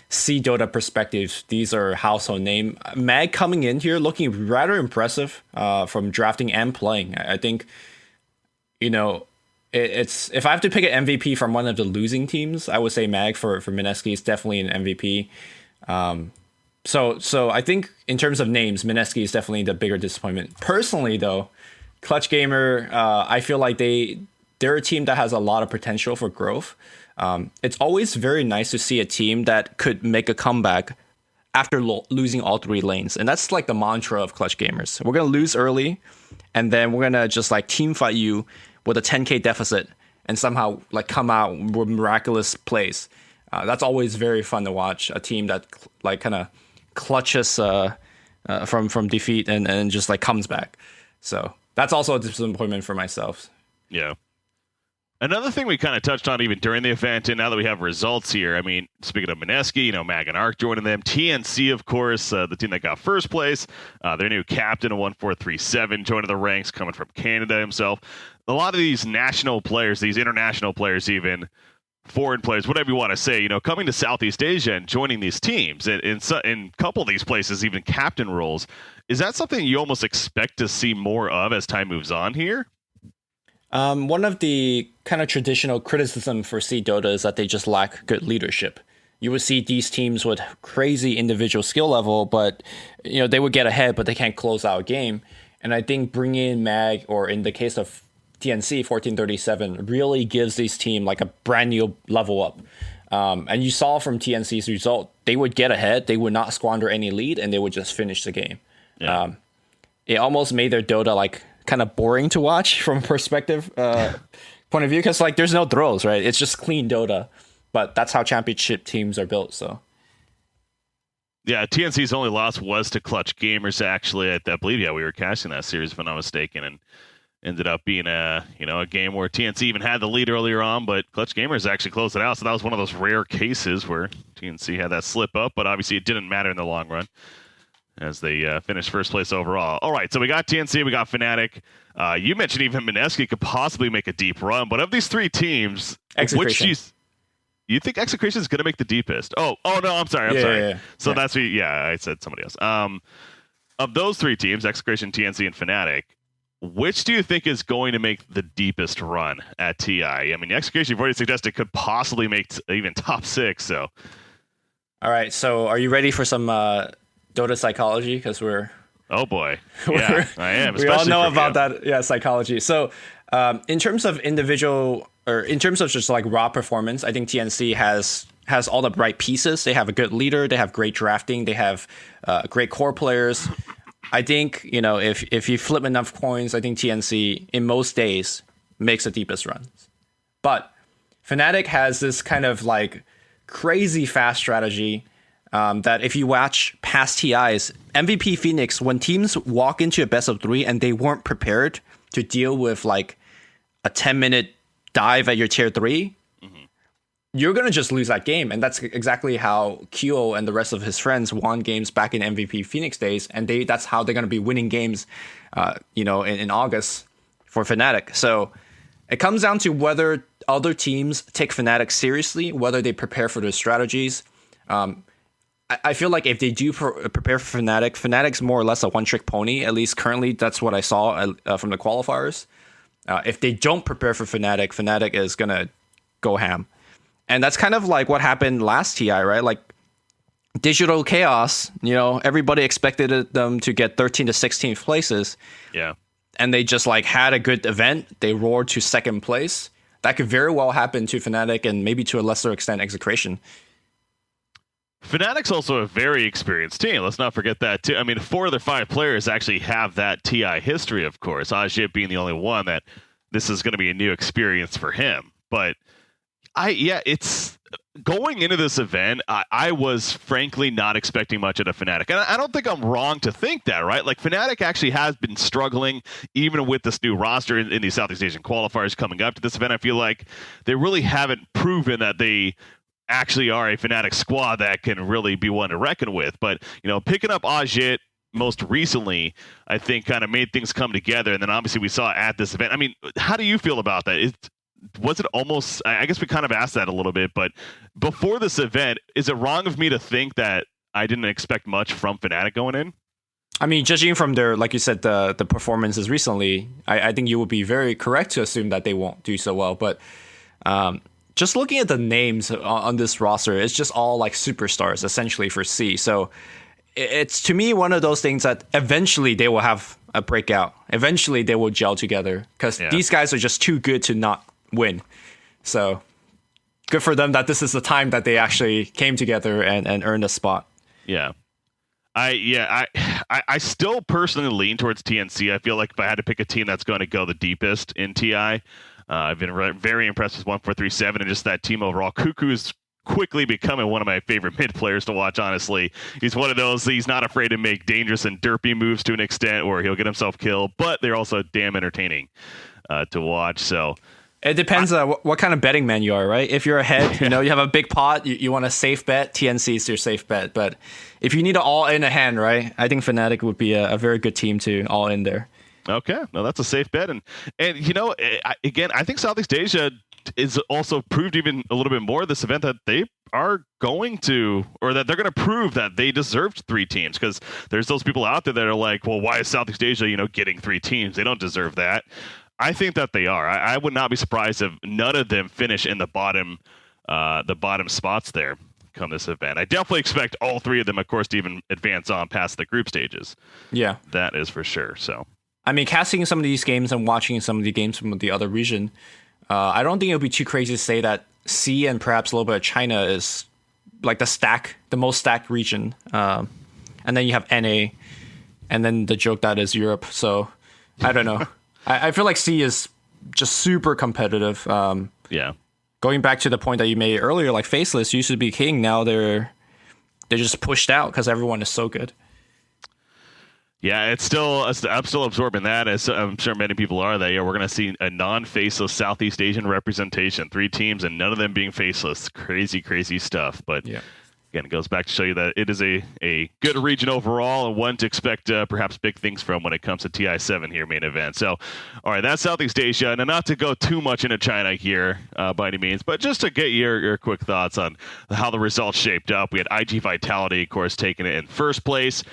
C Dota perspective, these are household name. Mag coming in here looking rather impressive from drafting and playing. I think, it's if I have to pick an MVP from one of the losing teams, I would say Mag for Mineski is definitely an MVP. So I think in terms of names, Mineski is definitely the bigger disappointment. Personally, though, Clutch Gamer, I feel like they're a team that has a lot of potential for growth. It's always very nice to see a team that could make a comeback after losing all 3 lanes. And that's like the mantra of Clutch Gamers. We're going to lose early, and then we're going to just like team fight you with a 10K deficit and somehow like come out with miraculous plays. That's always very fun to watch. A team that like kind of clutches from defeat and just like comes back. So that's also a disappointment for myself. Yeah. Another thing we kind of touched on even during the event, and now that we have results here, I mean, speaking of Mineski, Mag and Ark joining them, TNC, of course, the team that got first place, their new captain, 1437, joining the ranks, coming from Canada himself. A lot of these national players, these international players even, foreign players, whatever you want to say, coming to Southeast Asia and joining these teams in a couple of these places, even captain roles. Is that something you almost expect to see more of as time moves on here? One of the kind of traditional criticism for C Dota is that they just lack good leadership. You would see these teams with crazy individual skill level, but they would get ahead, but they can't close out a game. And I think bringing in Mag, or in the case of TNC 1437, really gives this team like a brand new level up. And you saw from TNC's result, they would get ahead, they would not squander any lead, and they would just finish the game. Yeah. It almost made their Dota like kind of boring to watch from a perspective point of view, because like there's no throws, right? It's just clean Dota, but that's how championship teams are built. So yeah, TNC's only loss was to Clutch Gamers. Actually, I believe we were casting that series if I'm not mistaken, and ended up being a game where TNC even had the lead earlier on, but Clutch Gamers actually closed it out. So that was one of those rare cases where TNC had that slip up, but obviously it didn't matter in the long run as they finished first place overall. All right, so we got TNC, we got Fnatic. You mentioned even Mineski could possibly make a deep run, but of these 3 teams, which you think Execration is going to make the deepest? Oh no, I'm sorry. Yeah. So that's I said somebody else. Of those 3 teams, Execration, TNC, and Fnatic, which do you think is going to make the deepest run at TI? I mean, Execution, you've already suggested, could possibly make even top 6. So, all right. So, are you ready for some Dota psychology? Because oh boy, yeah, I am. We all know about that, yeah, psychology. So, in terms of individual, or in terms of just like raw performance, I think TNC has all the right pieces. They have a good leader. They have great drafting. They have great core players. I think, if you flip enough coins, I think TNC in most days makes the deepest runs. But Fnatic has this kind of like crazy fast strategy that if you watch past TIs, MVP Phoenix, when teams walk into a best of 3 and they weren't prepared to deal with like a 10-minute dive at your tier 3, you're going to just lose that game. And that's exactly how Kyo and the rest of his friends won games back in MVP Phoenix days. And that's how they're going to be winning games, in August for Fnatic. So it comes down to whether other teams take Fnatic seriously, whether they prepare for their strategies. I feel like if they do prepare for Fnatic's more or less a one-trick pony. At least currently, that's what I saw from the qualifiers. If they don't prepare for Fnatic is going to go ham. And that's kind of like what happened last TI, right? Like Digital Chaos, everybody expected them to get 13 to 16th places. Yeah. And they just like had a good event. They roared to second place. That could very well happen to Fnatic and maybe to a lesser extent Execration. Fnatic's also a very experienced team. Let's not forget that too. I mean, 4 of their 5 players actually have that TI history, of course. Ajit being the only one that this is going to be a new experience for him. But it's going into this event, I was frankly not expecting much out of Fnatic. And I don't think I'm wrong to think that, right? Like, Fnatic actually has been struggling, even with this new roster in these Southeast Asian qualifiers coming up to this event. I feel like they really haven't proven that they actually are a Fnatic squad that can really be one to reckon with. But, picking up Ajit most recently, I think kind of made things come together. And then obviously we saw at this event. I mean, how do you feel about that? Was it almost, I guess we kind of asked that a little bit, but before this event, is it wrong of me to think that I didn't expect much from Fnatic going in? I mean, judging from their, like you said, the performances recently, I think you would be very correct to assume that they won't do so well. But just looking at the names on this roster, it's just all like superstars essentially for C. So it's, to me, one of those things that eventually they will have a breakout. Eventually they will gel together because these guys are just too good to not win. So good for them that this is the time that they actually came together and earned a spot. Yeah. I still personally lean towards TNC. I feel like if I had to pick a team that's going to go the deepest in TI, I've been very impressed with 1437 and just that team overall. Cuckoo's quickly becoming one of my favorite mid players to watch, honestly. He's one of those, he's not afraid to make dangerous and derpy moves to an extent where he'll get himself killed, but they're also damn entertaining to watch. So it depends on what kind of betting man you are, right? If you're ahead, you have a big pot, you want a safe bet, TNC is your safe bet. But if you need an all-in a hand, right, I think Fnatic would be a very good team to all-in there. Okay, no, that's a safe bet. And again, I think Southeast Asia is also proved even a little bit more this event that they are going to, or that they're going to prove that they deserved 3 teams, because there's those people out there that are like, well, why is Southeast Asia, getting 3 teams? They don't deserve that. I think that they are. I would not be surprised if none of them finish in the bottom spots there come this event. I definitely expect all 3 of them, of course, to even advance on past the group stages. Yeah, that is for sure. So, I mean, casting some of these games and watching some of the games from the other region, I don't think it would be too crazy to say that C and perhaps a little bit of China is like the most stacked region. And then you have NA, and then the joke that is Europe. So I don't know. I feel like C is just super competitive. Going back to the point that you made earlier, like Faceless used to be king. Now they're just pushed out because everyone is so good. Yeah, I'm still absorbing that, as I'm sure many people are. That we're going to see a non-faceless Southeast Asian representation, 3 teams, and none of them being faceless. Crazy, crazy stuff. But again, it goes back to show you that it is a good region overall, and one to expect perhaps big things from when it comes to TI7 here, main event. So, all right, that's Southeast Asia. And not to go too much into China here by any means, but just to get your quick thoughts on how the results shaped up. We had IG Vitality, of course, taking it in first place.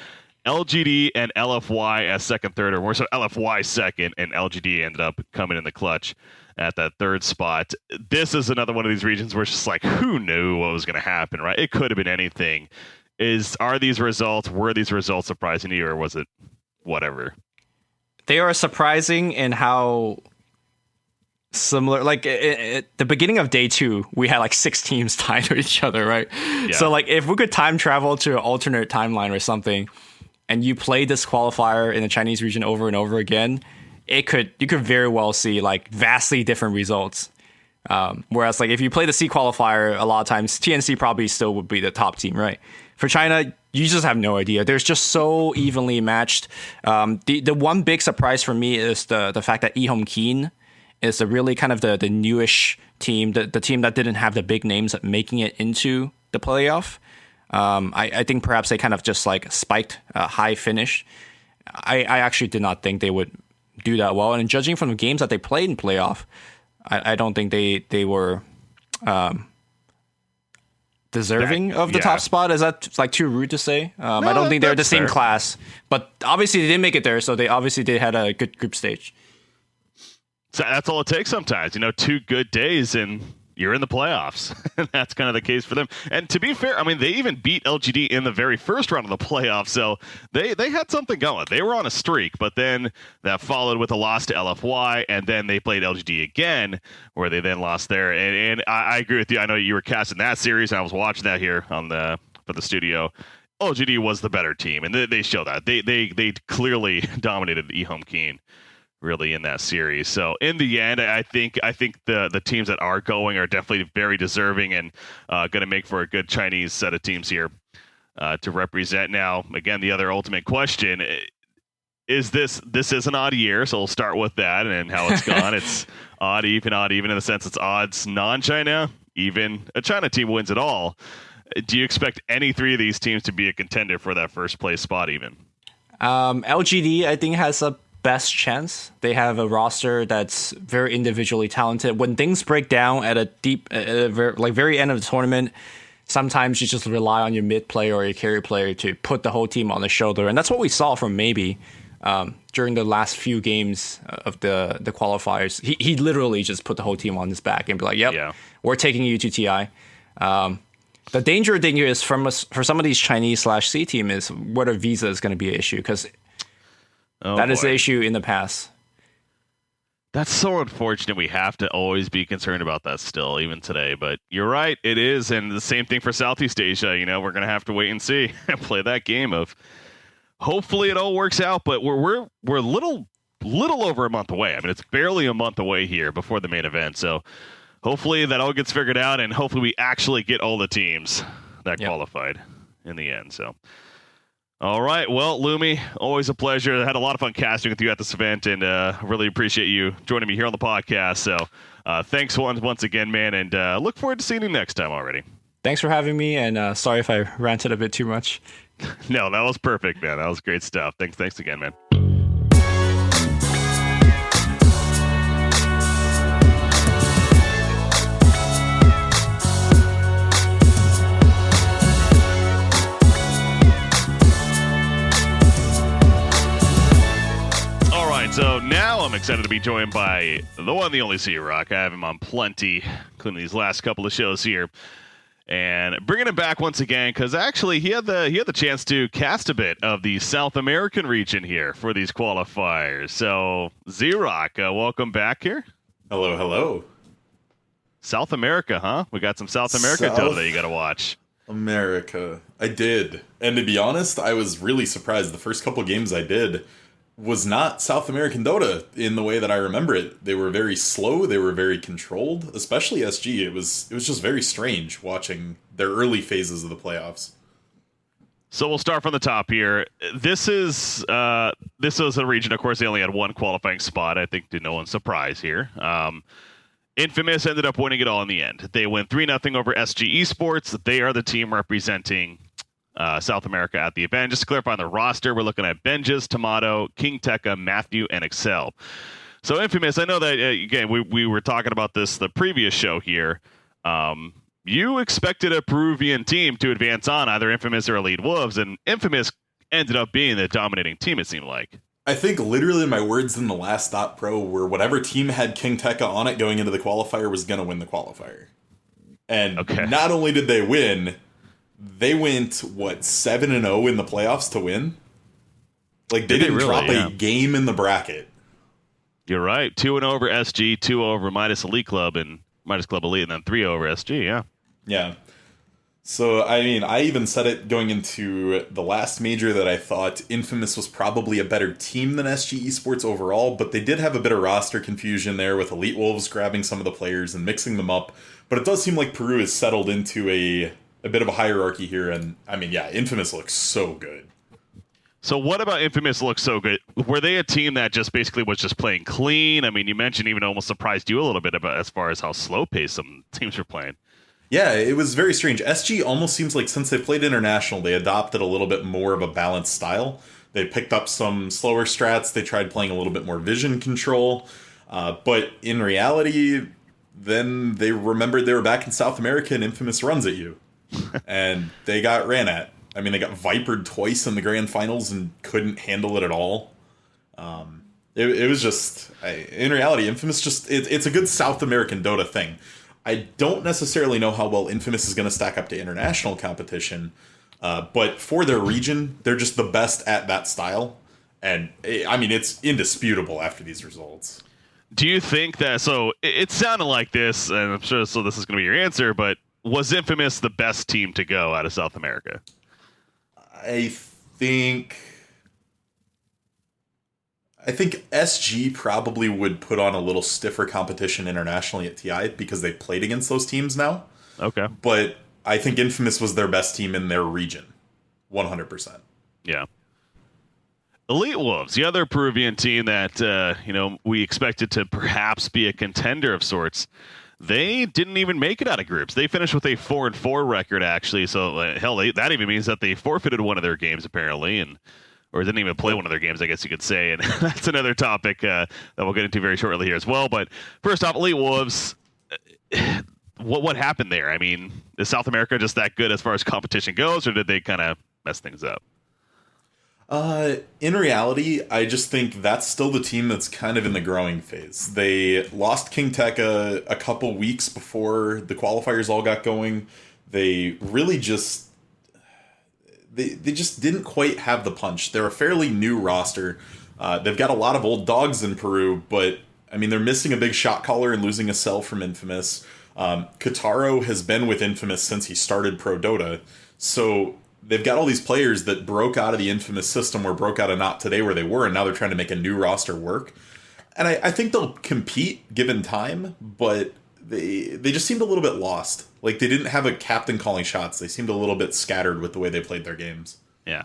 LGD and LFY as second, third, or worse, so LFY second, and LGD ended up coming in the clutch at that third spot. This is another one of these regions where it's just like, who knew what was going to happen, right? It could have been anything. Were these results surprising to you, or was it whatever? They are surprising in how similar, like at the beginning of day 2, we had like 6 teams tied with each other, right? Yeah. So like if we could time travel to an alternate timeline or something, and you play this qualifier in the Chinese region over and over again, you could very well see like vastly different results. Whereas like if you play the C qualifier, a lot of times TNC probably still would be the top team, right? For China, you just have no idea. There's just so evenly matched. The one big surprise for me is the fact that Ehom Keen is a really kind of the newish team, the team that didn't have the big names making it into the playoff. I think perhaps they kind of just like spiked a high finish. I actually did not think they would do that well. And judging from the games that they played in playoff, I don't think they were deserving of the top spot. Is that like too rude to say? No, I don't think they're the same class, but obviously they didn't make it there. So they had a good group stage. So that's all it takes sometimes, 2 good days and you're in the playoffs. That's kind of the case for them. And to be fair, I mean, they even beat LGD in the very first round of the playoffs, so they had something going. They were on a streak, but then that followed with a loss to LFY, and then they played LGD again, where they then lost there. And I agree with you. I know you were casting that series, and I was watching that here for the studio. LGD was the better team, and they show that. They clearly dominated Ehom Keen really in that series. So in the end, I think the teams that are going are definitely very deserving and going to make for a good Chinese set of teams here to represent. Now, again, the other ultimate question is this is an odd year, so we'll start with that and how it's gone. It's odd even in the sense it's odds non-China, even a China team wins it all. Do you expect any 3 of these teams to be a contender for that first place spot even? LGD, I think, has a best chance. They have a roster that's very individually talented. When things break down at very end of the tournament, sometimes you just rely on your mid player or your carry player to put the whole team on the shoulder, and that's what we saw from Maybe during the last few games of the qualifiers. He literally just put the whole team on his back and be like, "Yep, we're taking you to TI." The danger thing is for some of these Chinese/C team is whether visa is going to be an issue, because that is the issue in the past. That's so unfortunate. We have to always be concerned about that still, even today. But you're right, it is. And the same thing for Southeast Asia. We're going to have to wait and see and play that game of hopefully it all works out. But we're a little over a month away. I mean, it's barely a month away here before the main event. So hopefully that all gets figured out, and hopefully we actually get all the teams that qualified in the end. So. All right. Well, Lumi, always a pleasure. I had a lot of fun casting with you at this event, and really appreciate you joining me here on the podcast. So thanks once again, man, and look forward to seeing you next time already. Thanks for having me, and sorry if I ranted a bit too much. No, that was perfect, man. That was great stuff. Thanks again, man. So now I'm excited to be joined by the one, the only Zrock. I have him on plenty, including these last couple of shows here, and bringing him back once again because actually he had the chance to cast a bit of the South American region here for these qualifiers. So Zrock, welcome back here. Hello. South America, huh? We got some South America Dota that you got to watch. America, I did, and to be honest, I was really surprised. The first couple games I did was not South American Dota in the way that I remember it. They were very slow, they were very controlled, especially SG. It was just very strange watching their early phases of the playoffs. So we'll start from the top here. This was a region, of course, they only had one qualifying spot, I think to no one's surprise here. Infamous ended up winning it all in the end. They win 3-0 over SG Esports. They are the team representing South America at the event. Just to clarify on the roster, we're looking at Benjis, Tomato, King Tekka, Matthew, and Excel. So Infamous, I know that, again, we were talking about this the previous show here. You expected a Peruvian team to advance on, either Infamous or Elite Wolves, and Infamous ended up being the dominating team, it seemed like. I think literally my words in the last DotPro were whatever team had King Tekka on it going into the qualifier was going to win the qualifier. And not only did they win, they went, 7-0 in the playoffs to win? Like, they didn't drop a game in the bracket. You're right. 2-0 over SG, 2 over minus Elite Club, and minus Club Elite, and then 3 over SG, yeah. Yeah. So, I mean, I even said it going into the last major that I thought Infamous was probably a better team than SG Esports overall, but they did have a bit of roster confusion there with Elite Wolves grabbing some of the players and mixing them up. But it does seem like Peru has settled into a bit of a hierarchy here, and I mean, yeah, Infamous looks so good. So what about Infamous looks so good? Were they a team that just basically was just playing clean? I mean, you mentioned even almost surprised you a little bit about as far as how slow-paced some teams were playing. Yeah, it was very strange. SG almost seems like since they played international, they adopted a little bit more of a balanced style. They picked up some slower strats. They tried playing a little bit more vision control. But in reality, then they remembered they were back in South America and Infamous runs at you. And they got ran at. I mean, they got vipered twice in the grand finals and couldn't handle it at all. It was just, in reality, Infamous just, it's a good South American Dota thing. I don't necessarily know how well Infamous is going to stack up to international competition, but for their region, they're just the best at that style. And, I mean, it's indisputable after these results. Do you think that, so it sounded like this, and I'm sure so this is going to be your answer, but was Infamous the best team to go out of South America? I think SG probably would put on a little stiffer competition internationally at TI because they played against those teams now. Okay. But I think Infamous was their best team in their region. 100%. Yeah. Elite Wolves, the other Peruvian team that, we expected to perhaps be a contender of sorts. They didn't even make it out of groups. They finished with a 4-4 record, actually. So, hell, that even means that they forfeited one of their games, apparently, or didn't even play one of their games, I guess you could say. And that's another topic that we'll get into very shortly here as well. But first off, Elite Wolves, what happened there? I mean, is South America just that good as far as competition goes, or did they kind of mess things up? In reality, I just think that's still the team that's kind of in the growing phase. They lost King Tekka a couple weeks before the qualifiers all got going. They really just... They just didn't quite have the punch. They're a fairly new roster. They've got a lot of old dogs in Peru, but, I mean, they're missing a big shot caller and losing a cell from Infamous. Kataro has been with Infamous since he started Pro Dota, so... They've got all these players that broke out of the Infamous system or broke out of Not Today where they were, and now they're trying to make a new roster work. And I think they'll compete given time, but they just seemed a little bit lost. Like, they didn't have a captain calling shots. They seemed a little bit scattered with the way they played their games. Yeah.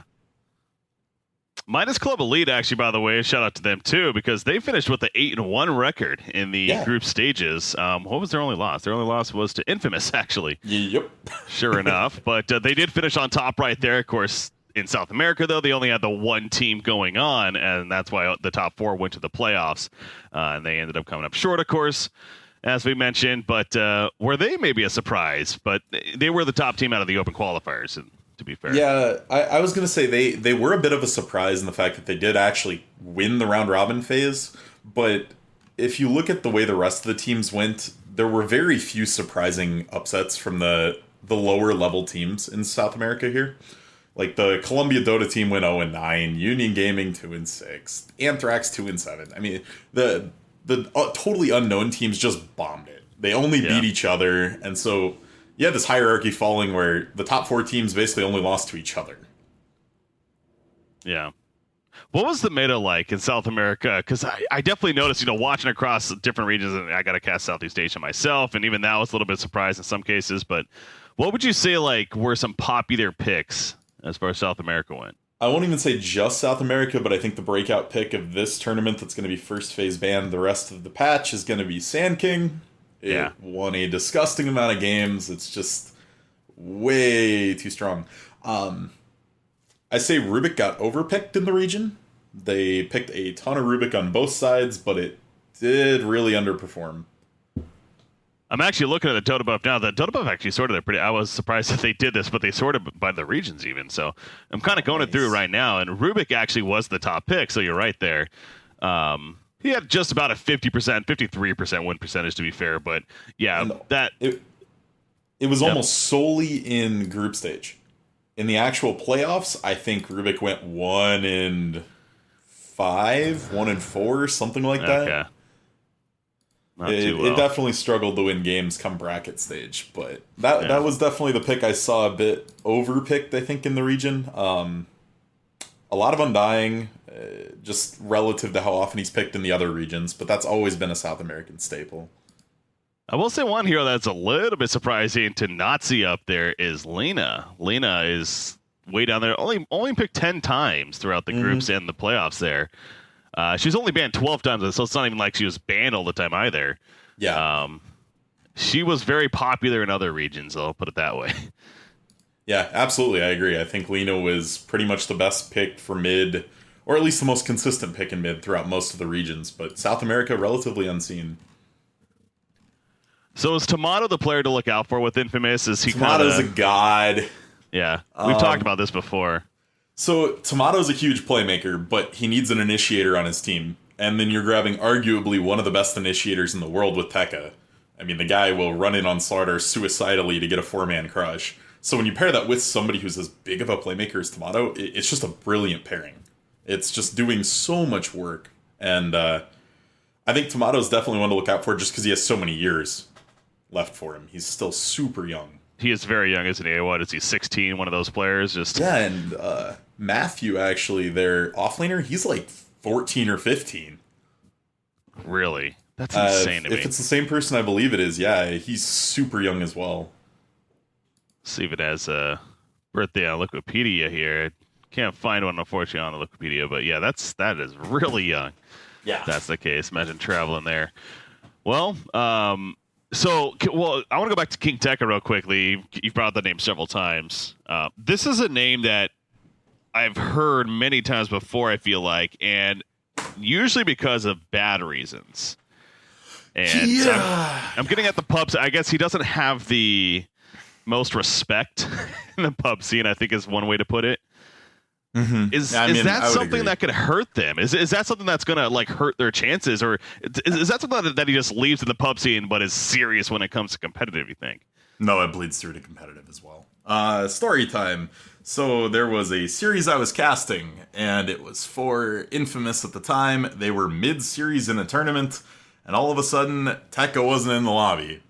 Minus Club Elite, actually, by the way, shout out to them too, because they finished with the 8-1 record in the group stages. What was their only loss? Their only loss was to Infamous, actually. Yep. Sure enough. But they did finish on top right there. Of course, in South America, though, they only had the one team going on, and that's why the top four went to the playoffs. And they ended up coming up short, of course, as we mentioned. But were they maybe a surprise? But they were the top team out of the Open Qualifiers, and to be fair. Yeah, I was going to say they were a bit of a surprise in the fact that they did actually win the round-robin phase, but if you look at the way the rest of the teams went, there were very few surprising upsets from the lower-level teams in South America here. Like, the Colombia Dota team went 0-9, Union Gaming 2-6, Anthrax 2-7. I mean, the totally unknown teams just bombed it. They only beat each other, and so... You had this hierarchy falling where the top four teams basically only lost to each other. Yeah. What was the meta like in South America? Because I definitely noticed, watching across different regions, and I got to cast Southeast Asia myself, and even that was a little bit surprised in some cases. But what would you say, were some popular picks as far as South America went? I won't even say just South America, but I think the breakout pick of this tournament that's going to be first phase banned the rest of the patch is going to be Sand King. It won a disgusting amount of games. It's just way too strong. I say Rubik got overpicked in the region. They picked a ton of Rubik on both sides, but it did really underperform. I'm actually looking at the Dota buff now. The Dota buff actually sorted it pretty. I was surprised that they did this, but they sorted by the regions even. So I'm kind of going it through right now. And Rubik actually was the top pick. So you're right there. He had just about a 50%, 53% win percentage to be fair. But yeah, it was almost solely in group stage. In the actual playoffs, I think Rubik went 1-5, 1-4, something like that. Okay. It definitely struggled to win games come bracket stage, but that was definitely the pick I saw a bit overpicked, I think, in the region. A lot of Undying, just relative to how often he's picked in the other regions, but that's always been a South American staple. I will say one hero that's a little bit surprising to not see up there is Lena. Lena is way down there. Only picked 10 times throughout the groups and the playoffs there. She was only banned 12 times, so it's not even like she was banned all the time either. Yeah. She was very popular in other regions, I'll put it that way. Yeah, absolutely. I agree. I think Lena was pretty much the best pick for mid, or at least the most consistent pick in mid throughout most of the regions, but South America, relatively unseen. So is Tomato the player to look out for with Infamous? Is he Tomato's a god. Yeah, we've talked about this before. So Tomato's a huge playmaker, but he needs an initiator on his team. And then you're grabbing arguably one of the best initiators in the world with Tekka. I mean, the guy will run in on Slaughter suicidally to get a 4-man crush. So when you pair that with somebody who's as big of a playmaker as Tomato, it's just a brilliant pairing. It's just doing so much work. And I think Tomato's definitely one to look out for just because he has so many years left for him. He's still super young. He is very young, isn't he? What is he, 16, one of those players? Yeah, and Matthew, actually, their offlaner, he's like 14 or 15. Really? That's insane to me. If it's the same person, I believe it is. Yeah, he's super young as well. See if it has a birthday on Wikipedia here. Can't find one, unfortunately, on the Wikipedia, but yeah, that is really young. Yeah. If that's the case. Imagine traveling there. Well, I want to go back to King Tekka real quickly. You've brought that name several times. This is a name that I've heard many times before, I feel like, and usually because of bad reasons. And I'm getting at the pubs. I guess he doesn't have the most respect in the pub scene, I think is one way to put it. Mm-hmm. Is that something that could hurt them? Is that something that's going to like hurt their chances? Or is that something that he just leaves in the pub scene but is serious when it comes to competitive, you think? No, it bleeds through to competitive as well. Story time. So there was a series I was casting, and it was for Infamous at the time. They were mid-series in a tournament, and all of a sudden, Tekka wasn't in the lobby.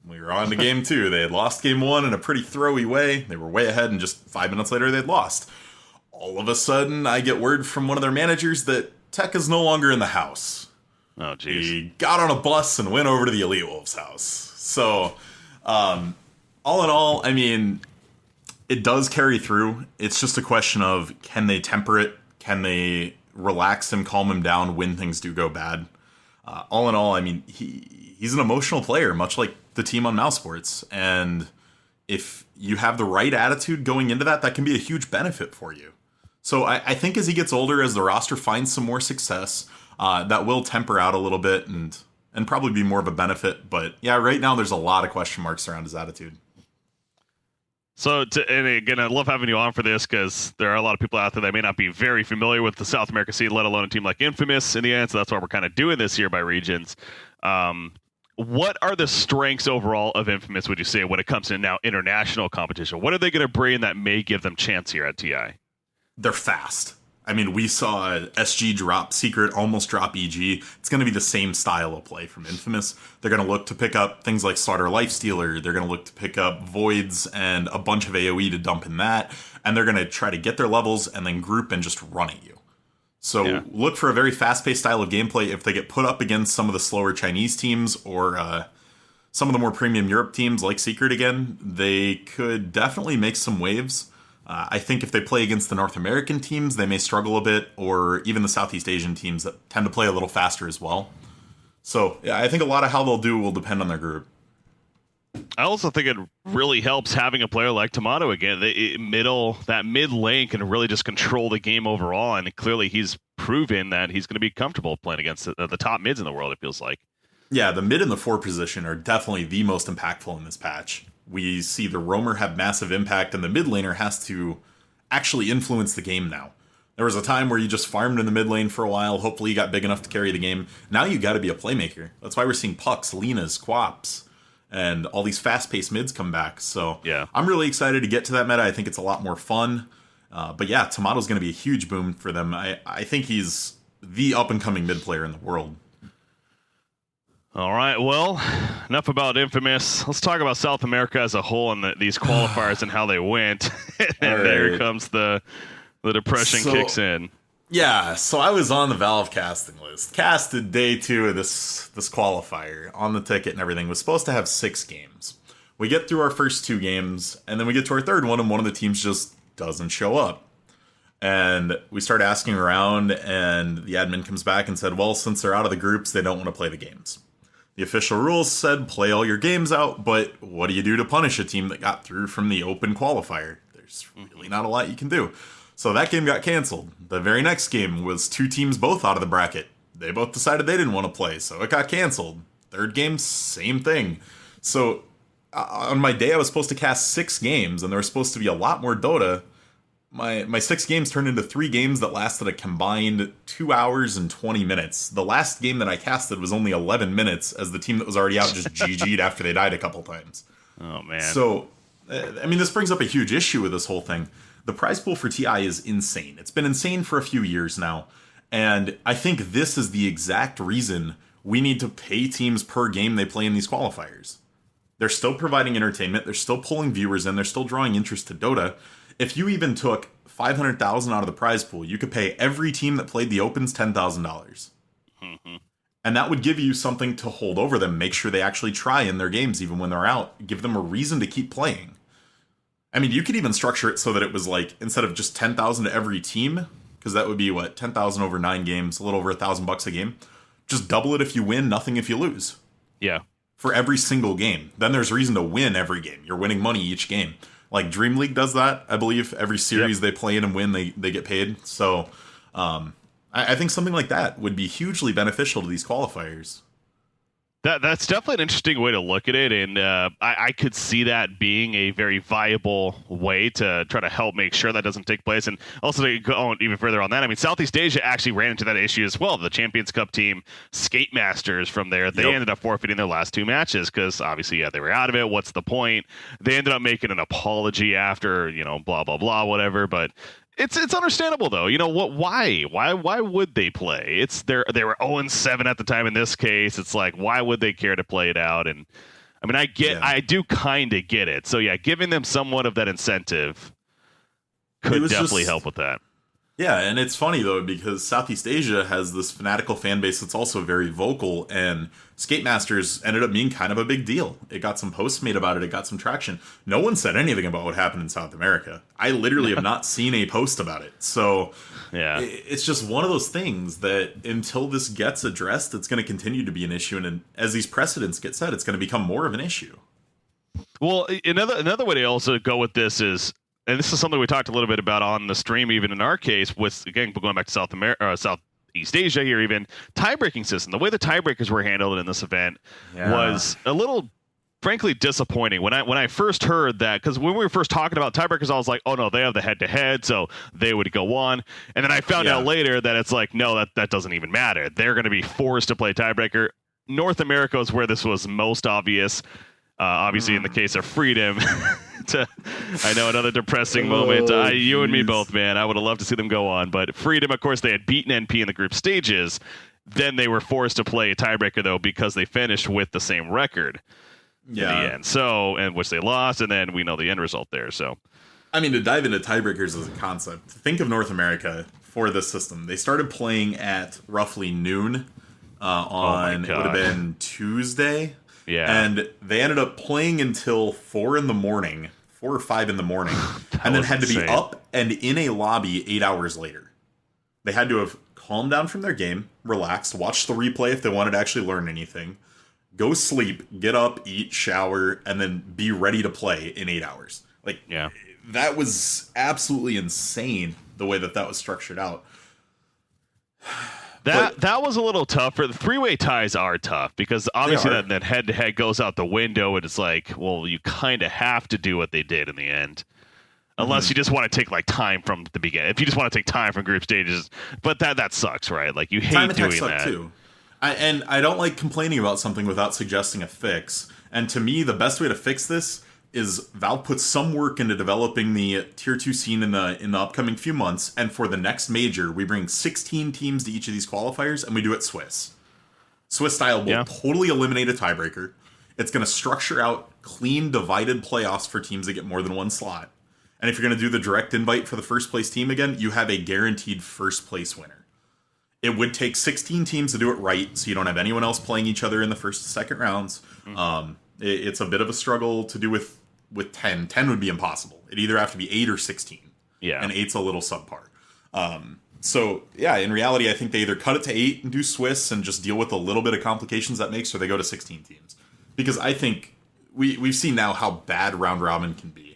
We were on to game 2. They had lost game 1 in a pretty throwy way. They were way ahead, and just 5 minutes later, they'd lost. All of a sudden, I get word from one of their managers that Tekka's no longer in the house. Oh, jeez. He got on a bus and went over to the Elite Wolves house. So, all in all, I mean, it does carry through. It's just a question of, can they temper it? Can they relax him, calm him down when things do go bad? All in all, I mean, he's an emotional player, much like the team on Mouse Sports. And if you have the right attitude going into that, that can be a huge benefit for you. So I think as he gets older, as the roster finds some more success, that will temper out a little bit and probably be more of a benefit. But yeah, right now there's a lot of question marks around his attitude. So, and again, I love having you on for this because there are a lot of people out there that may not be very familiar with the South America scene, let alone a team like Infamous in the end. So that's why we're kind of doing this here by regions. What are the strengths overall of Infamous, would you say, when it comes to now international competition? What are they going to bring that may give them chance here at TI? They're fast. I mean, we saw SG drop Secret, almost drop EG. It's going to be the same style of play from Infamous. They're going to look to pick up things like Slaughter Lifestealer. They're going to look to pick up Voids and a bunch of AoE to dump in that. And they're going to try to get their levels and then group and just run at you. So look for a very fast-paced style of gameplay. If they get put up against some of the slower Chinese teams or some of the more premium Europe teams like Secret again, they could definitely make some waves. I think if they play against the North American teams, they may struggle a bit, or even the Southeast Asian teams that tend to play a little faster as well. So yeah, I think a lot of how they'll do will depend on their group. I also think it really helps having a player like Tomato again. That mid lane can really just control the game overall, and clearly he's proven that he's going to be comfortable playing against the top mids in the world, it feels like. Yeah, the mid and the 4 position are definitely the most impactful in this patch. We see the roamer have massive impact, and the mid laner has to actually influence the game now. There was a time where you just farmed in the mid lane for a while, hopefully you got big enough to carry the game. Now you got to be a playmaker. That's why we're seeing Pucks, Linas, Quaps, and all these fast-paced mids come back. So yeah. I'm really excited to get to that meta. I think it's a lot more fun. But yeah, Tomato's going to be a huge boom for them. I think he's the up-and-coming mid player in the world. All right, well, enough about Infamous. Let's talk about South America as a whole and these qualifiers and how they went. And there comes the depression kicks in. Yeah, so I was on the Valve casting list. Casted day 2 of this qualifier on the ticket and everything. Was supposed to have 6 games. We get through our first 2 games, and then we get to our third one, and one of the teams just doesn't show up. And we start asking around, and the admin comes back and said, well, since they're out of the groups, they don't want to play the games. The official rules said play all your games out, but what do you do to punish a team that got through from the Open Qualifier? There's really not a lot you can do. So that game got canceled. The very next game was 2 teams both out of the bracket. They both decided they didn't want to play, so it got canceled. Third game, same thing. So on my day, I was supposed to cast 6 games, and there was supposed to be a lot more Dota. My 6 games turned into 3 games that lasted a combined 2 hours and 20 minutes. The last game that I casted was only 11 minutes, as the team that was already out just GG'd after they died a couple times. Oh, man. So, I mean, this brings up a huge issue with this whole thing. The prize pool for TI is insane. It's been insane for a few years now. And I think this is the exact reason we need to pay teams per game they play in these qualifiers. They're still providing entertainment. They're still pulling viewers in. They're still drawing interest to Dota. If you even took $500,000 out of the prize pool, you could pay every team that played the Opens $10,000. Mm-hmm. And that would give you something to hold over them, make sure they actually try in their games even when they're out, give them a reason to keep playing. I mean, you could even structure it so that it was like, instead of just $10,000 to every team, because that would be what, 10,000 over 9 games, a little over $1,000 a game. Just double it if you win, nothing if you lose. Yeah. For every single game. Then there's reason to win every game. You're winning money each game. Like Dream League does that, I believe. Every series they play in and win, they get paid. So I think something like that would be hugely beneficial to these qualifiers. That's definitely an interesting way to look at it, and I could see that being a very viable way to try to help make sure that doesn't take place. And also to go even further on that, I mean, Southeast Asia actually ran into that issue as well. The Champions Cup team, Skate Masters from there, they ended up forfeiting their last 2 matches because obviously, they were out of it. What's the point? They ended up making an apology after, blah, blah, blah, whatever, but It's understandable though. You know what? Why would they play? They were 0-7 at the time in this case. It's like, why would they care to play it out? And I mean, I do kind of get it. So yeah, giving them somewhat of that incentive could definitely help with that. Yeah, and it's funny though because Southeast Asia has this fanatical fan base that's also very vocal, and Skate Masters ended up being kind of a big deal. It got some posts made about it. It got some traction. No one said anything about what happened in South America. I literally have not seen a post about it. So yeah, it's just one of those things that until this gets addressed, it's going to continue to be an issue. And as these precedents get set, it's going to become more of an issue. Well, another way to also go with this is, and this is something we talked a little bit about on the stream, even in our case, with, again, going back to Southeast Asia here, even tie-breaking system. The way the tiebreakers were handled in this event was a little, frankly, disappointing. When I first heard that, because when we were first talking about tiebreakers, I was like, oh no, they have the head-to-head, so they would go on. And then I found out later that it's like, no, that doesn't even matter. They're going to be forced to play tiebreaker. North America is where this was most obvious. Obviously, in the case of Freedom, I know another depressing moment. You and me both, man. I would have loved to see them go on. But Freedom, of course, they had beaten NP in the group stages. Then they were forced to play a tiebreaker, though, because they finished with the same record in the end. So, and which they lost, and then we know the end result there. So, I mean, to dive into tiebreakers as a concept, think of North America for this system. They started playing at roughly noon on, it would have been Tuesday. Yeah. And they ended up playing until 4 or 5 in the morning, and then had to be up and in a lobby 8 hours later. They had to have calmed down from their game, relaxed, watched the replay if they wanted to actually learn anything, go sleep, get up, eat, shower, and then be ready to play in 8 hours. That was absolutely insane the way that was structured out. That was a little tougher. The three-way ties are tough because obviously that head-to-head goes out the window, and it's like, well, you kind of have to do what they did in the end. Unless you just want to take like time from the beginning. If you just want to take time from group stages, but that sucks, right? Like you hate doing that. Too. I don't like complaining about something without suggesting a fix. And to me, the best way to fix this is Valve put some work into developing the tier 2 scene in the upcoming few months, and for the next major, we bring 16 teams to each of these qualifiers, and we do it Swiss. Swiss style will totally eliminate a tiebreaker. It's going to structure out clean, divided playoffs for teams that get more than one slot. And if you're going to do the direct invite for the first place team again, you have a guaranteed first place winner. It would take 16 teams to do it right, so you don't have anyone else playing each other in the first and second rounds. It's a bit of a struggle to do with 10. 10 would be impossible. It'd either have to be 8 or 16. Yeah. And 8's a little subpar. So, yeah, in reality, I think they either cut it to 8 and do Swiss and just deal with a little bit of complications that makes, or they go to 16 teams. Because I think we've seen now how bad round robin can be.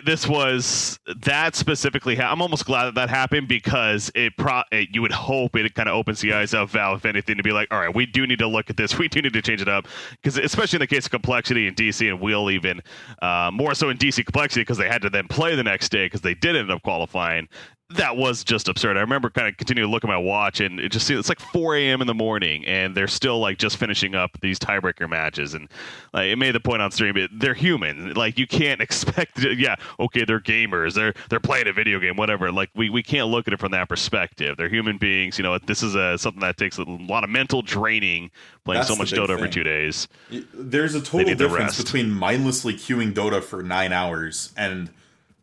This was that specifically. I'm almost glad that happened because you would hope it kind of opens the eyes of Valve, if anything, to be like, all right, we do need to look at this. We do need to change it up because, especially in the case of Complexity and DC and Will, even more so in DC Complexity because they had to then play the next day because they did end up qualifying. That was just absurd. I remember kind of continuing to look at my watch, and it's like 4 a.m. in the morning, and they're still like just finishing up these tiebreaker matches. And like, it made the point on stream, they're human. Like you can't expect, they're gamers, they're playing a video game, whatever. Like we can't look at it from that perspective. They're human beings. This is something that takes a lot of mental draining playing so much Dota over 2 days. There's a total difference between mindlessly queuing Dota for 9 hours and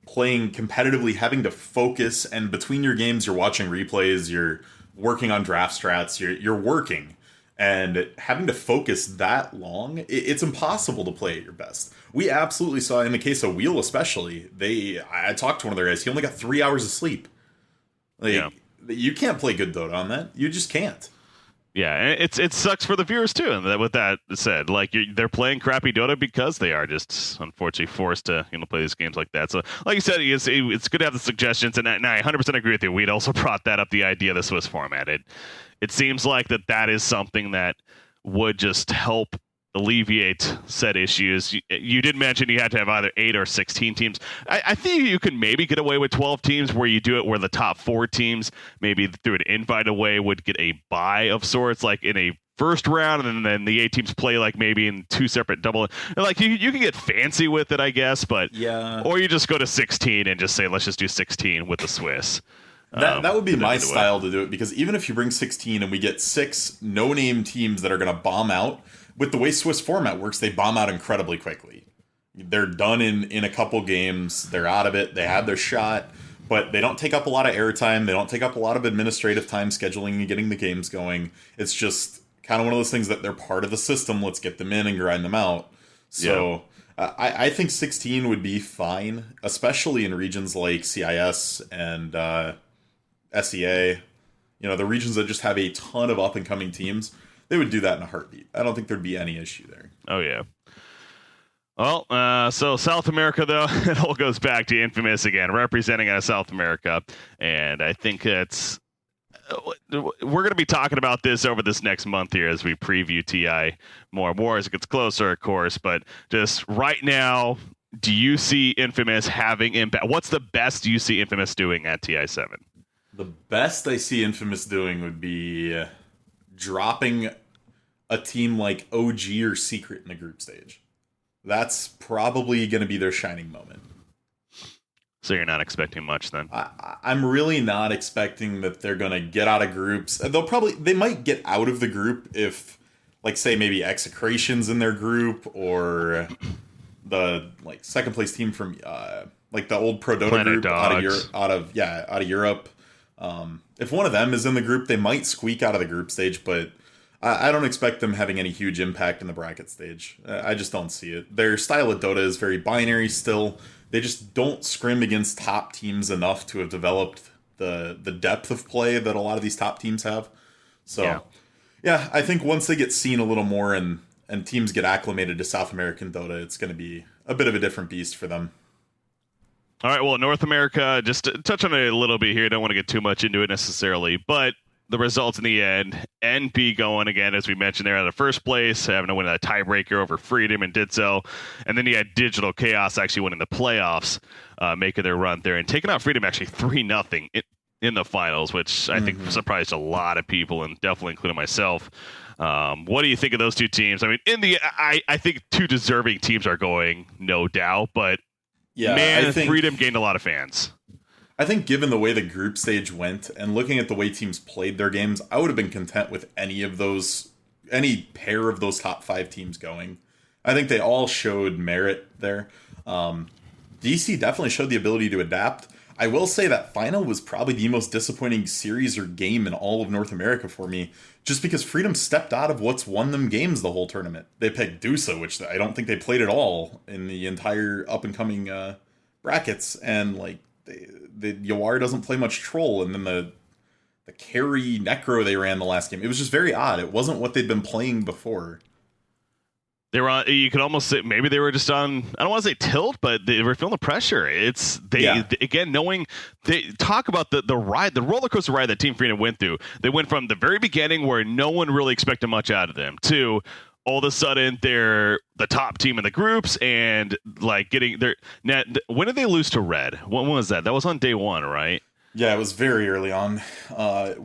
playing competitively, having to focus, and between your games you're watching replays, you're working on draft strats, you're working, and having to focus that long, it's impossible to play at your best. We absolutely saw in the case of Wheel especially, I talked to one of their guys, he only got 3 hours of sleep. You can't play good Dota on that. You just can't. Yeah, and it sucks for the viewers too. And with that said, like they're playing crappy Dota because they are just unfortunately forced to play these games like that. So, like you said, it's good to have the suggestions, and I 100% agree with you. We'd also brought that up, the idea of the Swiss format. It seems like that is something that would just help alleviate said issues. You did mention you had to have either 8 or 16 teams. I think you can maybe get away with 12 teams where you do it where the top 4 teams maybe through an invite away would get a bye of sorts, like in a first round, and then the 8 teams play like maybe in 2 separate double. Like you can get fancy with it, I guess, but or you just go to 16 and just say let's just do 16 with the Swiss. That would be my style to do it, because even if you bring 16 and we get 6 no-name teams that are going to bomb out, with the way Swiss format works, they bomb out incredibly quickly. They're done in a couple games. They're out of it. They had their shot, but they don't take up a lot of airtime. They don't take up a lot of administrative time scheduling and getting the games going. It's just kind of one of those things that they're part of the system. Let's get them in and grind them out. So I think 16 would be fine, especially in regions like CIS and SEA. The regions that just have a ton of up-and-coming teams. They would do that in a heartbeat. I don't think there'd be any issue there. Oh, yeah. Well, so South America, though, it all goes back to Infamous again, representing South America. And I think we're going to be talking about this over this next month here as we preview TI more and more as it gets closer, of course. But just right now, do you see Infamous having impact? What's the best you see Infamous doing at TI7? The best I see Infamous doing would be dropping a team like OG or Secret in the group stage. That's probably going to be their shining moment. So you're not expecting much then? I'm really not expecting that they're going to get out of groups. They might get out of the group if, like, say maybe Execration's in their group, or the second place team from the old Pro Dota Planet group Dogs. out of Europe. If one of them is in the group, they might squeak out of the group stage, but I don't expect them having any huge impact in the bracket stage. I just don't see it. Their style of Dota is very binary still. They just don't scrim against top teams enough to have developed the depth of play that a lot of these top teams have. So, yeah, I think once they get seen a little more and teams get acclimated to South American Dota, it's going to be a bit of a different beast for them. All right, well, North America, just to touch on it a little bit here. Don't want to get too much into it necessarily, but the results in the end, NP going again, as we mentioned, they're out of first place, having to win a tiebreaker over Freedom and did so. And then you had Digital Chaos actually winning the playoffs, making their run there and taking out Freedom actually 3-0 in the finals, which I think surprised a lot of people and definitely including myself. What do you think of those two teams? I mean, I think two deserving teams are going, no doubt, but yeah, man, Freedom gained a lot of fans. I think given the way the group stage went and looking at the way teams played their games, I would have been content with any pair of those top 5 teams going. I think they all showed merit there. DC definitely showed the ability to adapt. I will say that final was probably the most disappointing series or game in all of North America for me, just because Freedom stepped out of what's won them games the whole tournament. They picked Dusa, which I don't think they played at all in the entire up-and-coming brackets, and like the Yawar doesn't play much Troll, and then the carry Necro they ran the last game. It was just very odd. It wasn't what they'd been playing before. They were on, you could almost say maybe they were just on, I don't want to say tilt, but they were feeling the pressure. Again, knowing, they talk about the ride, the roller coaster ride that Team Freedom went through. They went from the very beginning where no one really expected much out of them to all of a sudden they're the top team in the groups and like getting their net. When did they lose to Red? When was that? That was on day 1, right? Yeah, it was very early on.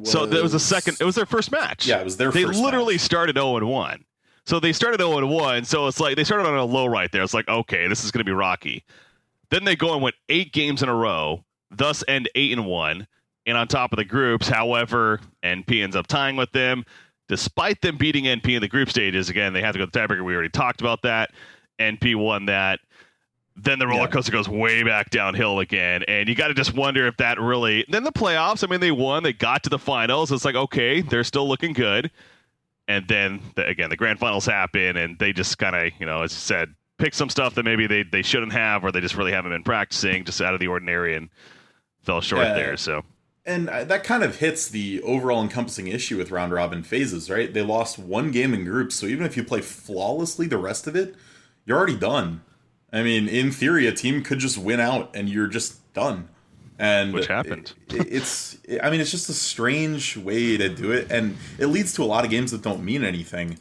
So there was a second, it was their first match. Yeah, it was their first match. They literally started 0-1. So they started 0-1, so it's like they started on a low right there. It's like, okay, this is going to be rocky. Then they go and win 8 games in a row, thus end 8-1, and on top of the groups. However, NP ends up tying with them. Despite them beating NP in the group stages, again, they had to go to the tiebreaker. We already talked about that. NP won that. Then the roller coaster goes way back downhill again, and you got to just wonder if that really... Then the playoffs, I mean, they won. They got to the finals. It's like, okay, they're still looking good. And then, again, the grand finals happen, and they just kind of, as you said, pick some stuff that maybe they shouldn't have, or they just really haven't been practicing, just out of the ordinary, and fell short there. So, and that kind of hits the overall encompassing issue with round robin phases, right? They lost 1 game in groups, so even if you play flawlessly the rest of it, you're already done. I mean, in theory, a team could just win out, and you're just done. And which happened. It's just a strange way to do it, and it leads to a lot of games that don't mean anything.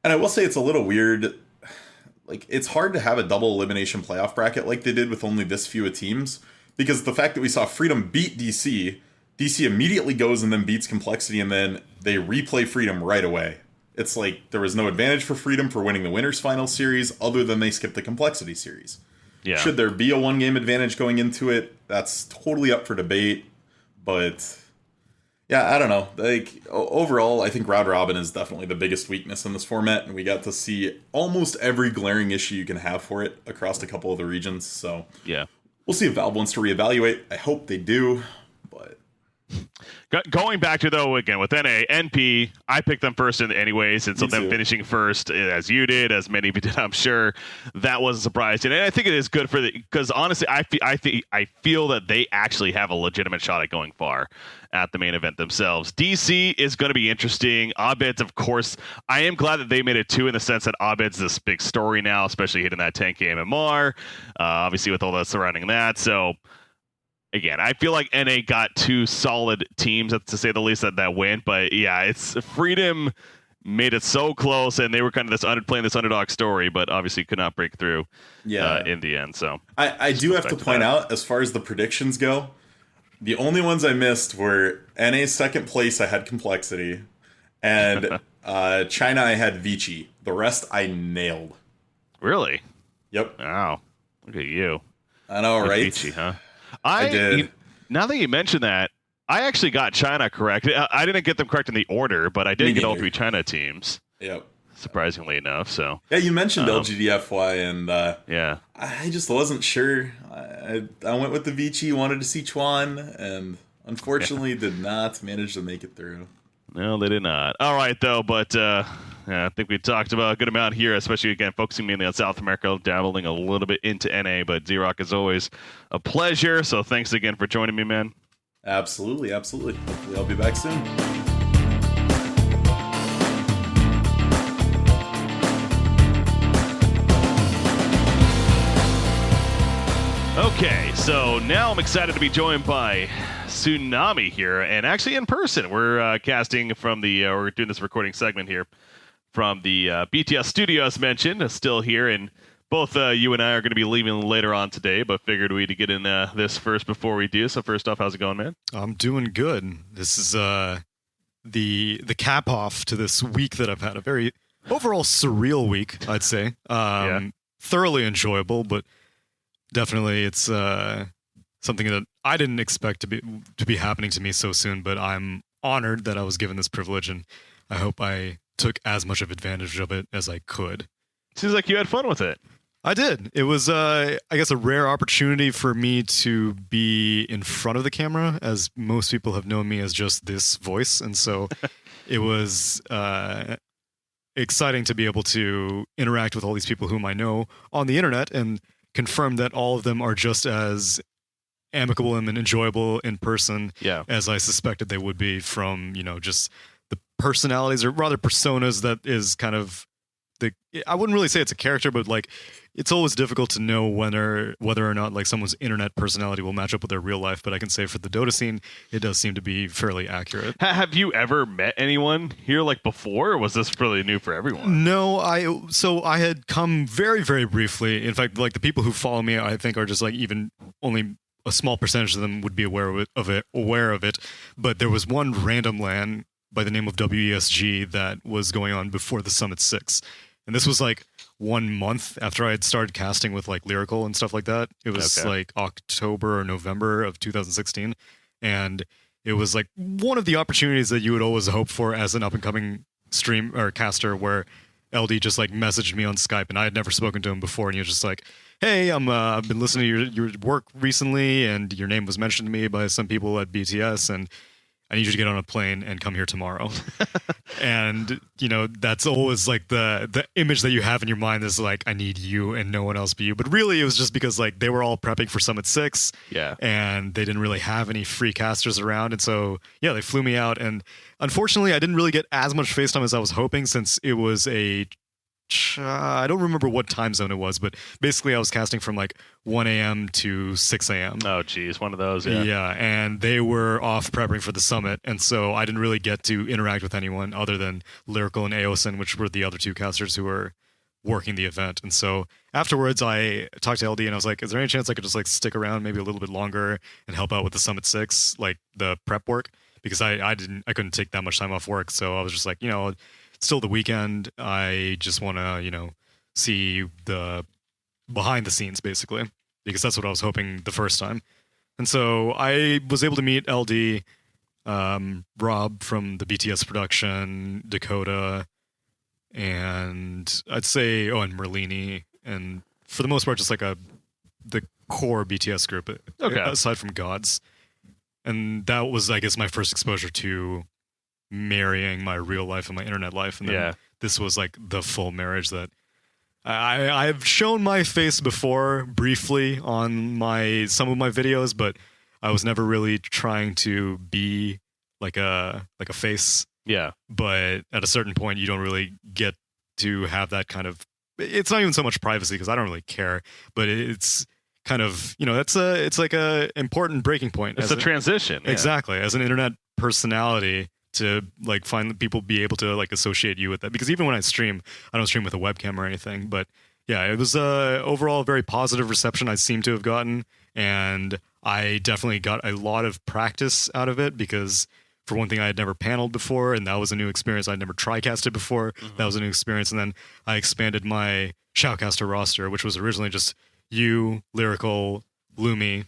And I will say it's a little weird. Like, it's hard to have a double elimination playoff bracket like they did with only this few of teams, because the fact that we saw Freedom beat DC immediately goes and then beats Complexity, and then they replay Freedom right away. It's like there was no advantage for Freedom for winning the winners final series other than they skipped the Complexity series. Yeah. Should there be a 1-game advantage going into it? That's totally up for debate. But yeah, I don't know. Like, overall, I think round robin is definitely the biggest weakness in this format, and we got to see almost every glaring issue you can have for it across a couple of the regions. So yeah, we'll see if Valve wants to reevaluate. I hope they do, but going back to, though, again, with NP, I picked them first anyways, and so them finishing first, as you did, as many did, I'm sure, that was a surprise. And I think it is good because honestly, I feel that they actually have a legitimate shot at going far at the main event themselves. DC is going to be interesting. Abed's, of course, I am glad that they made it too, in the sense that Abed's this big story now, especially hitting that 10K MMR, obviously with all that surrounding that. So, again, I feel like NA got 2 solid teams, to say the least, that went. But yeah, it's Freedom made it so close, and they were kind of playing this underdog story, but obviously could not break through in the end. So I do have to point out, as far as the predictions go, the only ones I missed were NA's second place, I had Complexity, and China, I had Vici. The rest I nailed. Really? Yep. Wow. Look at you. I know, right? Vici, huh? I did. Now that you mention that, I actually got China correct. I didn't get them correct in the order, but I did get all 3 China teams. Yep. Surprisingly enough, so. Yeah, you mentioned LGDFY, and yeah, I just wasn't sure. I went with the Vici, wanted to see Chuan, and unfortunately did not manage to make it through. No, they did not. All right, though, but I think we talked about a good amount here, especially, again, focusing mainly on South America, dabbling a little bit into NA, but Zrock, is always a pleasure, so thanks again for joining me, man. Absolutely. Hopefully I'll be back soon. Okay, So now I'm excited to be joined by Tsunami here, and actually in person. We're casting from we're doing this recording segment here from the BTS studio, as mentioned, still here, and both you and I are going to be leaving later on today, but figured we'd get in this first before we do. So first off, how's it going, man? I'm doing good. This is the cap off to this week that I've had. A very overall surreal week, I'd say. Thoroughly enjoyable, but definitely it's something that I didn't expect to be happening to me so soon. But I'm honored that I was given this privilege, and I hope I took as much of advantage of it as I could. Seems like you had fun with it. I did. It was, I guess, a rare opportunity for me to be in front of the camera, as most people have known me as just this voice. And so it was exciting to be able to interact with all these people whom I know on the internet and confirm that all of them are just as amicable and enjoyable in person as I suspected they would be from, just the personalities, or rather personas, that is kind of I wouldn't really say it's a character, but like it's always difficult to know whether or not like someone's internet personality will match up with their real life. But I can say for the Dota scene, it does seem to be fairly accurate. Have you ever met anyone here like before, or was this really new for everyone? No, I had come very, very briefly. In fact, like the people who follow me, I think are just like even only a small percentage of them would be aware of it. But there was one random LAN by the name of WESG that was going on before the Summit 6. And this was like 1 month after I had started casting with like Lyrical and stuff like that. It was like October or November of 2016. And it was like one of the opportunities that you would always hope for as an up and coming stream or caster, where LD just like messaged me on Skype, and I had never spoken to him before. And he was just like, hey, I've been listening to your work recently, and your name was mentioned to me by some people at BTS, and I need you to get on a plane and come here tomorrow. And, that's always like the image that you have in your mind is like, I need you and no one else but you. But really, it was just because like they were all prepping for Summit 6. Yeah. And they didn't really have any free casters around. And so, they flew me out. And unfortunately, I didn't really get as much face time as I was hoping, since it was I don't remember what time zone it was, but basically I was casting from like 1 a.m. to 6 a.m. Oh, geez, one of those, yeah. Yeah, and they were off prepping for the summit, and so I didn't really get to interact with anyone other than Lyrical and Aosin, which were the other two casters who were working the event. And so afterwards, I talked to LD, and I was like, is there any chance I could just like stick around maybe a little bit longer and help out with the Summit 6, like the prep work? Because I couldn't take that much time off work, so I was just like, still the weekend. I just want to, see the behind the scenes, basically, because that's what I was hoping the first time. And so I was able to meet LD, Rob from the BTS production, Dakota, and I'd say, and Merlini, and for the most part, just like the core BTS group, aside from Gods. And that was, I guess, my first exposure to marrying my real life and my internet life, and then this was like the full marriage that I've shown my face before briefly on some of my videos, but I was never really trying to be like a face. Yeah. But at a certain point, you don't really get to have that kind of. It's not even so much privacy because I don't really care, but it's kind of it's like a important breaking point. It's a transition. Yeah. Exactly, as an internet personality, to like find people be able to like associate you with that, because even when I stream, I don't stream with a webcam or anything, but it was overall a very positive reception I seem to have gotten, and I definitely got a lot of practice out of it, because for one thing, I had never paneled before, and that was a new experience. I'd never tri-casted before. That was a new experience. And then I expanded my shoutcaster roster, which was originally just you, Lyrical, Lumi,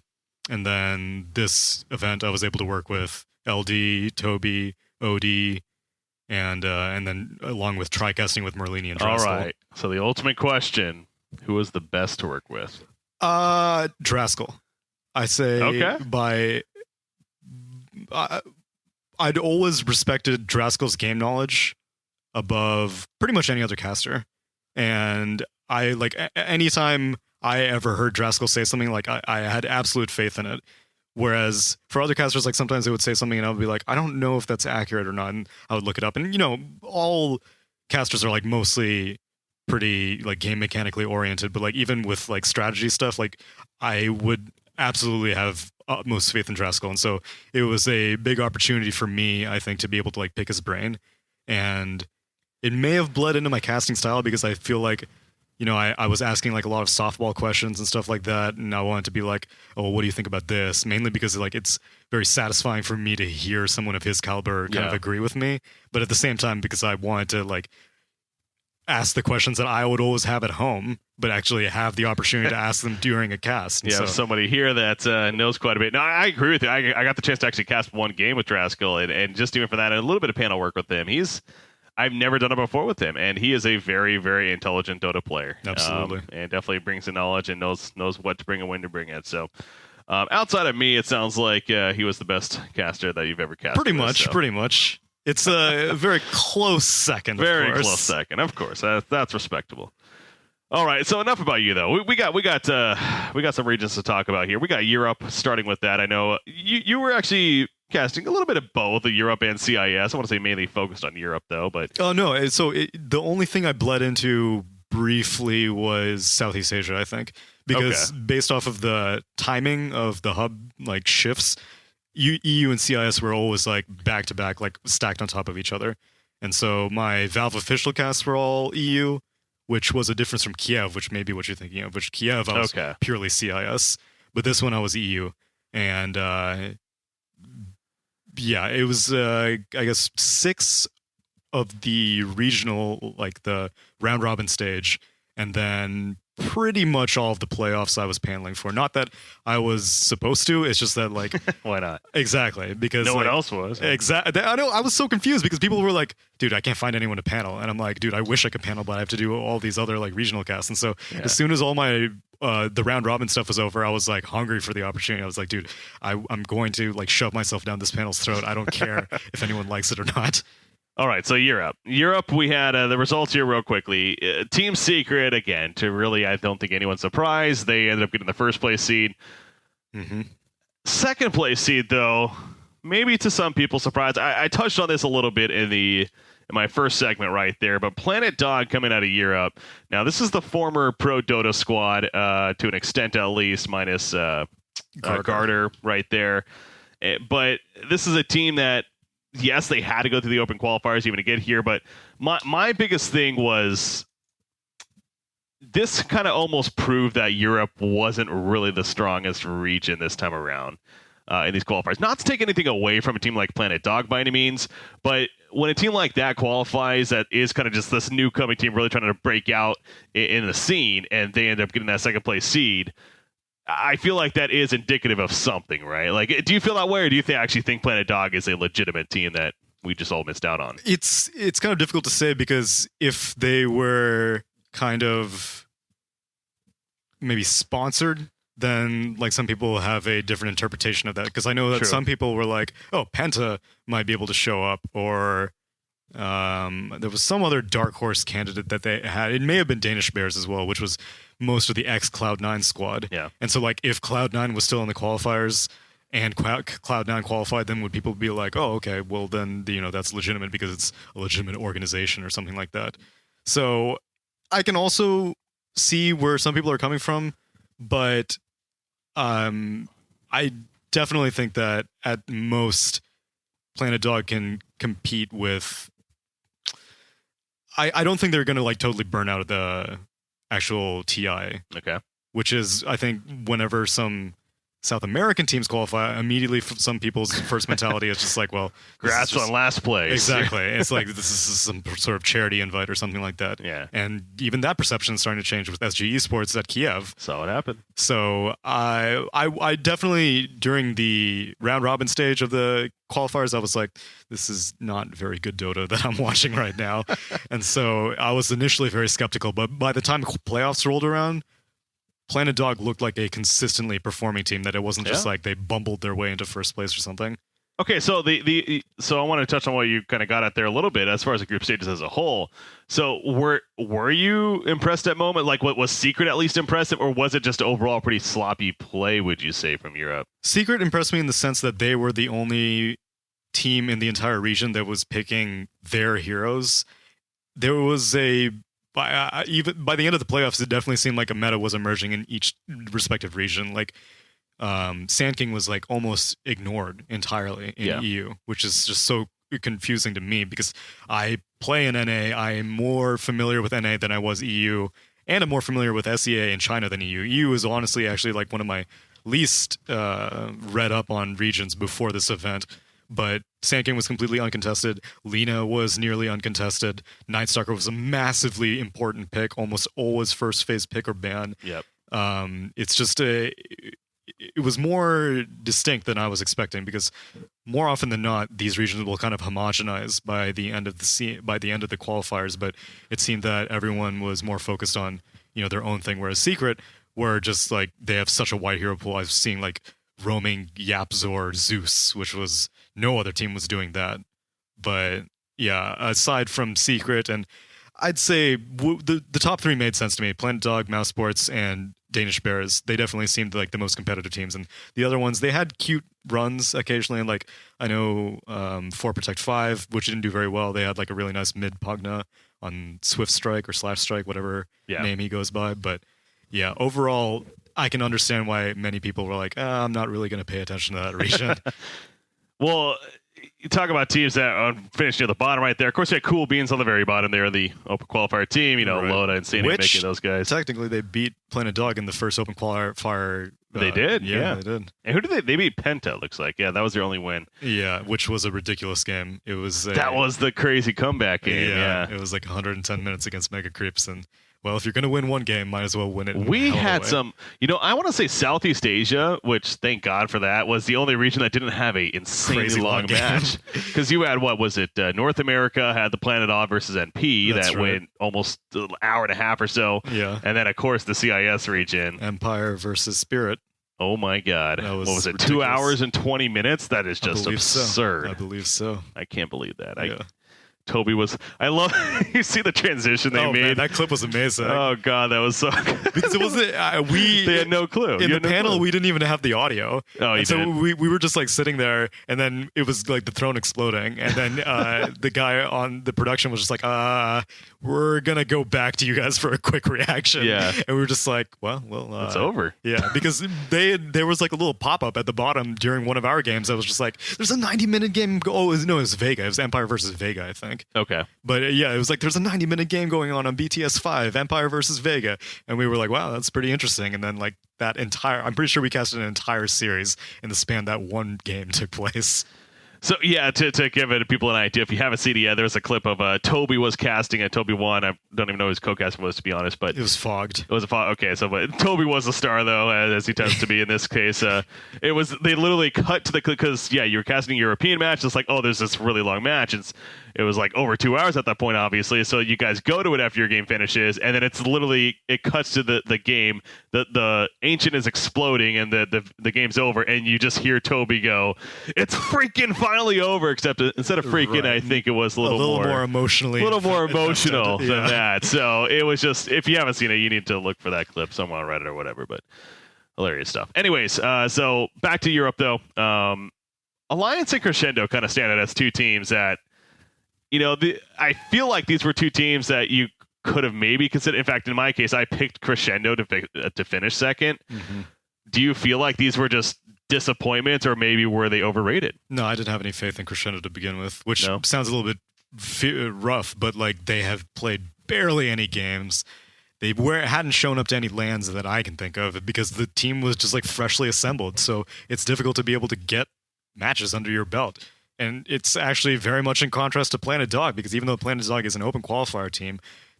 and then this event I was able to work with LD, Toby, OD, and then along with tri-casting with Merlini and Draskell. All right. So the ultimate question: who was the best to work with? Draskell. I say by. I'd always respected Draskell's game knowledge above pretty much any other caster, and I like anytime I ever heard Draskell say something, like I had absolute faith in it. Whereas for other casters, like sometimes they would say something and I would be like, I don't know if that's accurate or not. And I would look it up. And, all casters are like mostly pretty like game mechanically oriented. But like even with like strategy stuff, like I would absolutely have utmost faith in Draskell. And so it was a big opportunity for me, I think, to be able to like pick his brain. And it may have bled into my casting style because I feel like, you know, I was asking like a lot of softball questions and stuff like that. And I wanted to be like, oh, what do you think about this? Mainly because like it's very satisfying for me to hear someone of his caliber kind of agree with me. But at the same time, because I wanted to like ask the questions that I would always have at home, but actually have the opportunity to ask them during a cast. Yeah, so somebody here that knows quite a bit. No, I agree with you. I got the chance to actually cast one game with Draskell, and just even for that, and a little bit of panel work with him. I've never done it before with him, and he is a very, very intelligent Dota player. Absolutely. And definitely brings the knowledge and knows what to bring and when to bring it. So outside of me, it sounds like he was the best caster that you've ever cast. Pretty much. It's a very close second, very close second, of course. That's respectable. All right, so enough about you though. We got some regions to talk about here. We got Europe, starting with that. I know you were actually casting a little bit of both, Europe and CIS. I want to say mainly focused on Europe though, but no. So the only thing I bled into briefly was Southeast Asia, I think, because based off of the timing of the hub like shifts, EU and CIS were always like back to back, like stacked on top of each other, and so my Valve official casts were all EU, which was a difference from Kiev, which may be what you're thinking of. Which Kiev I was purely CIS, but this one I was EU, and yeah, it was I guess 6 of the regional, like the round robin stage, and then pretty much all of the playoffs I was paneling for. Not that I was supposed to, it's just that like why not? Exactly, because no one like, else was. Exactly. I know, I was so confused because people were like, dude, I can't find anyone to panel. And I'm like, dude, I wish I could panel, but I have to do all these other like regional casts. And so as soon as all my the round robin stuff was over, I was like hungry for the opportunity. I was like, dude, I'm going to like shove myself down this panel's throat. I don't care if anyone likes it or not. All right, so Europe. We had the results here real quickly. Team Secret, again, to really, I don't think anyone's surprised. They ended up getting the first place seed. Mm-hmm. Second place seed, though, maybe to some people's surprise. I touched on this a little bit in my first segment right there, but Planet Dog coming out of Europe. Now, this is the former Pro Dota squad, to an extent at least, minus Garter right there. But this is a team that, yes, they had to go through the open qualifiers even to get here, but my biggest thing was this kind of almost proved that Europe wasn't really the strongest region this time around in these qualifiers. Not to take anything away from a team like Planet Dog by any means, but when a team like that qualifies, that is kind of just this new coming team really trying to break out in the scene, and they end up getting that second place seed, I feel like that is indicative of something, right? Like, do you feel that way, or do you actually think Planet Dog is a legitimate team that we just all missed out on? It's kind of difficult to say, because if they were kind of maybe sponsored, then like some people have a different interpretation of that. Because I know that some people were like, oh, Penta might be able to show up, or there was some other dark horse candidate that they had. It may have been Danish Bears as well, which was most of the ex-Cloud9 squad. Yeah. And so like if Cloud9 was still in the qualifiers and Cloud9 qualified, then would people be like, oh, okay, well then, you know, that's legitimate because it's a legitimate organization or something like that. So I can also see where some people are coming from, but I definitely think that at most Planet Dog can compete with... I don't think they're going to like totally burn out the actual TI. Okay. Which is, I think, whenever some South American teams qualify, immediately some people's first mentality is just like, well, grasp on last place. Exactly. It's like this is some sort of charity invite or something like that. Yeah. And even that perception is starting to change with SG Esports at Kiev. So it happened. So I definitely, during the round robin stage of the qualifiers, I was like, this is not very good Dota that I'm watching right now. And so I was initially very skeptical, but by the time playoffs rolled around, Planet Dog looked like a consistently performing team, that it wasn't just like they bumbled their way into first place or something. Okay, so so I want to touch on what you kind of got at there a little bit as far as the group stages as a whole. So were you impressed at moment? Like, what was Secret at least impressive, or was it just overall pretty sloppy play, would you say, from Europe? Secret impressed me in the sense that they were the only team in the entire region that was picking their heroes. There was even by the end of the playoffs, it definitely seemed like a meta was emerging in each respective region. Like Sand King was like almost ignored entirely in EU, which is just so confusing to me because I play in NA. I am more familiar with NA than I was EU, and I'm more familiar with SEA in China than EU. EU is honestly actually like one of my least read up on regions before this event. But Sand King was completely uncontested. Lena was nearly uncontested. Nightstalker was a massively important pick, almost always first phase pick or ban. Yep. It's just it was more distinct than I was expecting because more often than not, these regions will kind of homogenize by the end of the qualifiers. But it seemed that everyone was more focused on their own thing, whereas Secret were just like they have such a wide hero pool. I was seeing like roaming Yapzor Zeus, which was no other team was doing that. But yeah, aside from Secret, and I'd say the top three made sense to me: Planet Dog, Mouse Sports, and Danish Bears. They definitely seemed like the most competitive teams, and the other ones they had cute runs occasionally. And like I know 4 Protect 5, which didn't do very well. They had like a really nice mid Pugna on Swift Strike or Slash Strike, whatever name he goes by. But yeah, overall, I can understand why many people were like, I'm not really going to pay attention to that region. Well, you talk about teams that finished near the bottom right there. Of course, you had Cool Beans on the very bottom there, the Open Qualifier team. Right. Loda and Sani making those guys. Technically, they beat Planet Dog in the first Open Qualifier. They did, yeah, they did. And who did they beat? Penta, looks like. Yeah, that was their only win. Yeah, which was a ridiculous game. It was that was the crazy comeback game. Yeah, it was like 110 minutes against Mega Creeps, and well, if you're going to win one game, might as well win it. We had some, I want to say Southeast Asia, which thank God for that, was the only region that didn't have a insanely crazy long match. Because you had, what was it, North America had the Planet Odd versus NP. That's that right. went almost an hour and a half or so. Yeah. And then, of course, the CIS region. Empire versus Spirit. Oh, my God. What was it, ridiculous. 2 hours and 20 minutes? That is just absurd. I believe so. I can't believe that. Yeah. Toby was. I love. You see the transition they made. Man, that clip was amazing. Oh God, that was so good. Because it wasn't. They had no clue. In the panel, we didn't even have the audio. Oh, you so did. we were just like sitting there, and then it was like the throne exploding, and then the guy on the production was just like, "We're gonna go back to you guys for a quick reaction." Yeah, and we were just like, "Well, it's over." Yeah, because there was like a little pop up at the bottom during one of our games. I was just like, "There's a 90-minute game." Oh, no, it was Vega. It was Empire versus Vega, I think. Okay. But yeah, it was like there's a 90-minute game going on BTS 5, Empire versus Vega, and we were like, wow, that's pretty interesting. And then like I'm pretty sure we casted an entire series in the span that one game took place. So yeah, to give people an idea, if you haven't seen it yet, there's a clip of Toby was casting at Toby 1. I don't even know who his co-casting was, to be honest, but it was fogged. It was a fog. Okay, so but Toby was the star though, as he tends to be in this case. It was they literally cut to the clip because you were casting a European match. It's like, oh, there's this really long match. It was like over 2 hours at that point, obviously. So you guys go to it after your game finishes, and then it cuts to the game. The Ancient is exploding, and the game's over, and you just hear Toby go, "It's freaking finally over!" Except instead of freaking, right. I think it was a little more emotionally, a little more emotional than that. So it was just, if you haven't seen it, you need to look for that clip somewhere on Reddit or whatever. But hilarious stuff. Anyways, so back to Europe though. Alliance and Crescendo kind of stand out as two teams that. I feel like these were two teams that you could have maybe considered. In fact, in my case, I picked Crescendo to finish second. Mm-hmm. Do you feel like these were just disappointments, or maybe were they overrated? No, I didn't have any faith in Crescendo to begin with, which sounds a little bit rough, but like they have played barely any games. They hadn't shown up to any lands that I can think of because the team was just like freshly assembled. So it's difficult to be able to get matches under your belt. And it's actually very much in contrast to Planet Dog, because even though Planet Dog is an open qualifier team,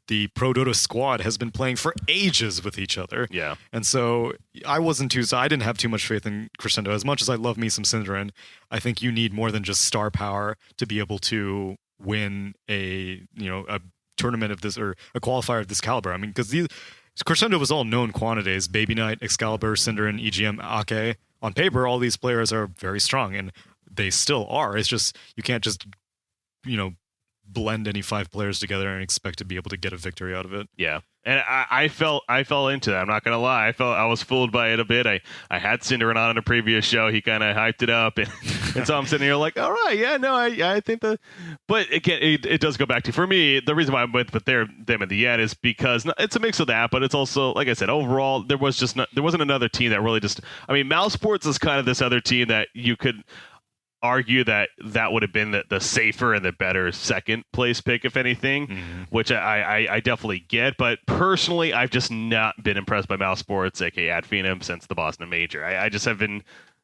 the Pro Dota squad has been playing for ages with each other. Yeah. And so I didn't have too much faith in Crescendo. As much as I love me some Synderen, I think you need more than just star power to be able to win a tournament of this, or a qualifier of this caliber. I mean, because Crescendo was all known quantities: Baby Knight, Excalibur, Synderen, EGM, Ake. On paper, all these players are very strong, and they still are. It's just you can't just blend any 5 players together and expect to be able to get a victory out of it. Yeah, and I fell into that. I'm not gonna lie. I was fooled by it a bit. I had Synderen on in a previous show. He kind of hyped it up, and And so I'm sitting here like, all right, yeah, no, I think but again, it does go back to, for me, the reason why I went with them at the end is because it's a mix of that, but it's also, like I said, overall, there wasn't another team that really just, I mean, Mouse Sports is kind of this other team that you could argue that would have been the safer and the better second place pick, if anything, which I definitely get. But personally, I've just not been impressed by Mouse Sports, aka Ad Phenom, since the Boston Major. I just have been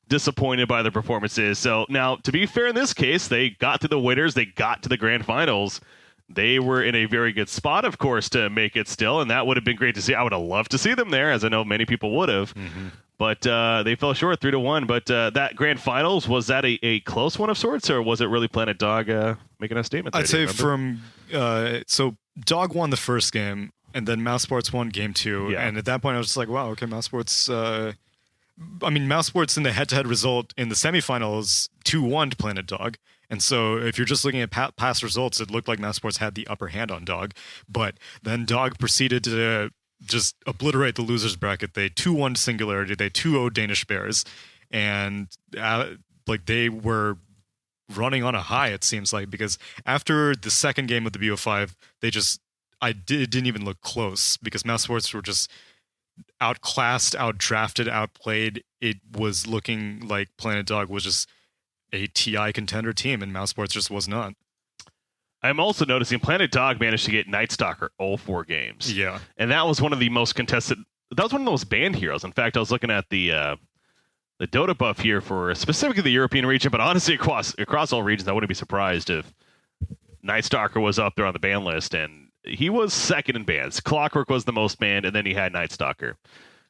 disappointed by their performances. So now, to be fair, in this case, they got to the winners, they got to the grand finals. They were in a very good spot, of course, to make it still, and that would have been great to see. I would have loved to see them there, as I know many people would have. But they fell short 3-1. But that grand finals, was that a close one of sorts, or was it really Planet Dog making a statement there? I'd say so Dog won the first game, and then Mouse Sports won game 2. Yeah. And at that point, I was just like, wow, okay, Mouse Sports. Mouse Sports in the head-to-head result in the semifinals 2-1 to Planet Dog. And so if you're just looking at past results, it looked like Mouse Sports had the upper hand on Dog. But then Dog proceeded to just obliterate the losers bracket. They 2-1 Singularity. They 2-0 Danish Bears. And they were running on a high, it seems like, because after the second game of the BO5, it didn't even look close, because Mouse Sports were just outclassed, outdrafted, outplayed. It was looking like Planet Dog was just a TI contender team, and Mouse Sports just was not. I'm also noticing Planet Dog managed to get Night Stalker all 4 games. Yeah. And that was one of the most contested. That was one of the most banned heroes. In fact, I was looking at the Dota buff here for specifically the European region, but honestly, across all regions, I wouldn't be surprised if Night Stalker was up there on the ban list, and he was second in bans. Clockwork was the most banned, and then he had Night Stalker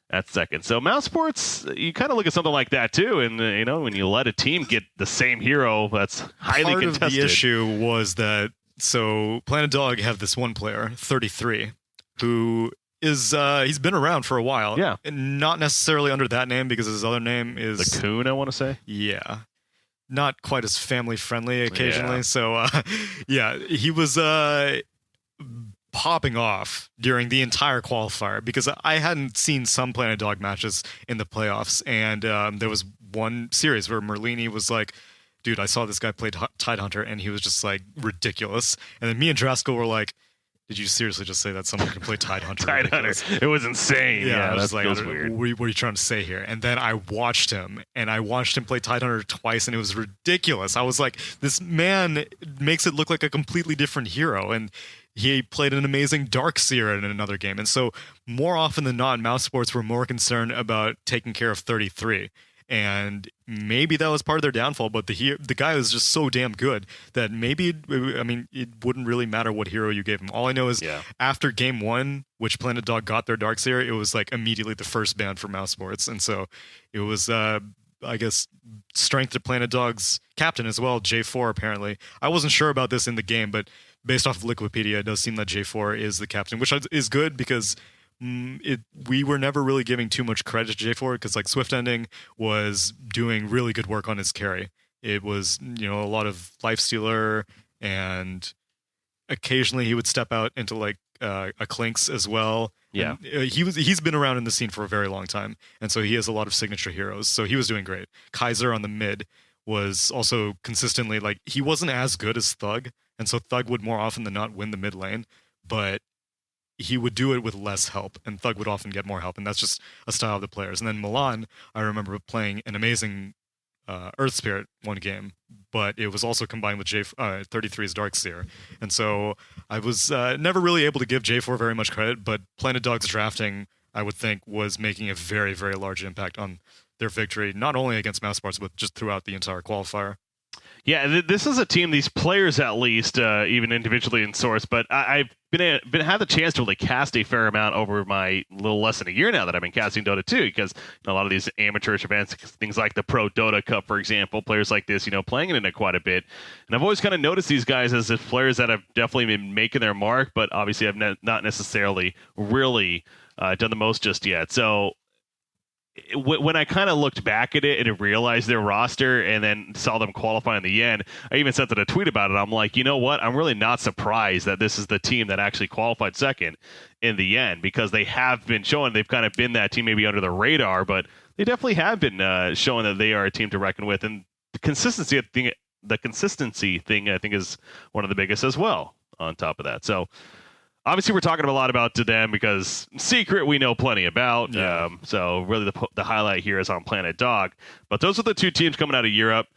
at second. So Mouse Sports, you kind of look at something like that too, and when you let a team get the same hero that's highly contested. Part of the issue was that Planet Dog have this one player, 33, who is he's been around for a while. Yeah, and not necessarily under that name, because his other name is the Coon, I want to say. Yeah, not quite as family friendly occasionally. Yeah. So he was popping off during the entire qualifier, because I hadn't seen some Planet Dog matches in the playoffs, and there was one series where Merlini was like, dude, I saw this guy play Tidehunter, and he was just like ridiculous. And then me and Draskell were like, did you seriously just say that someone can play Tidehunter? Tidehunter, it was insane. Yeah, that's like, weird. What are you trying to say here? And then I watched him play Tidehunter twice, and it was ridiculous. I was like, this man makes it look like a completely different hero, and he played an amazing Darkseer in another game. And so more often than not, Mouse Sports were more concerned about taking care of 33. And maybe that was part of their downfall, but the guy was just so damn good that maybe, it wouldn't really matter what hero you gave him. All I know is after game 1, which Planet Dog got their Darkseer, it was like immediately the first ban for Mouse Sports. And so it was, I guess, strength to Planet Dog's captain as well, J4 apparently. I wasn't sure about this in the game, but based off of Liquipedia, it does seem that J4 is the captain, which is good, because we were never really giving too much credit to J4, because like Swift Ending was doing really good work on his carry. It was a lot of Lifestealer, and occasionally he would step out into like a Clinks as well. Yeah, and, he's been around in the scene for a very long time, and so he has a lot of signature heroes. So he was doing great. Kaiser on the mid was also consistently, like, he wasn't as good as Thug, and so Thug would more often than not win the mid lane, but he would do it with less help, and Thug would often get more help, and that's just a style of the players. And then Milan, I remember playing an amazing Earth Spirit one game, but it was also combined with 33's Darkseer. And so I was never really able to give J4 very much credit, but Planet Dog's drafting, I would think, was making a very, very large impact on their victory, not only against Mouse Sports, but just throughout the entire qualifier. Yeah, this is a team, these players at least, even individually in Source, but I've had the chance to really cast a fair amount over my little less than a year now that I've been casting Dota 2, because a lot of these amateurish events, things like the Pro Dota Cup, for example, players like this, playing in it quite a bit. And I've always kind of noticed these guys as if players that have definitely been making their mark, but obviously have not necessarily really done the most just yet. So when I kind of looked back at it and realized their roster and then saw them qualify in the end, I even sent a tweet about it. I'm like, you know what? I'm really not surprised that this is the team that actually qualified second in the end, because they have been showing they've kind of been that team maybe under the radar, but they definitely have been showing that they are a team to reckon with. And consistency thing I think is one of the biggest as well. On top of that, so obviously we're talking a lot about to them because Secret we know plenty about. Yeah. So really the highlight here is on Planet Dog. But those are the two teams coming out of Europe.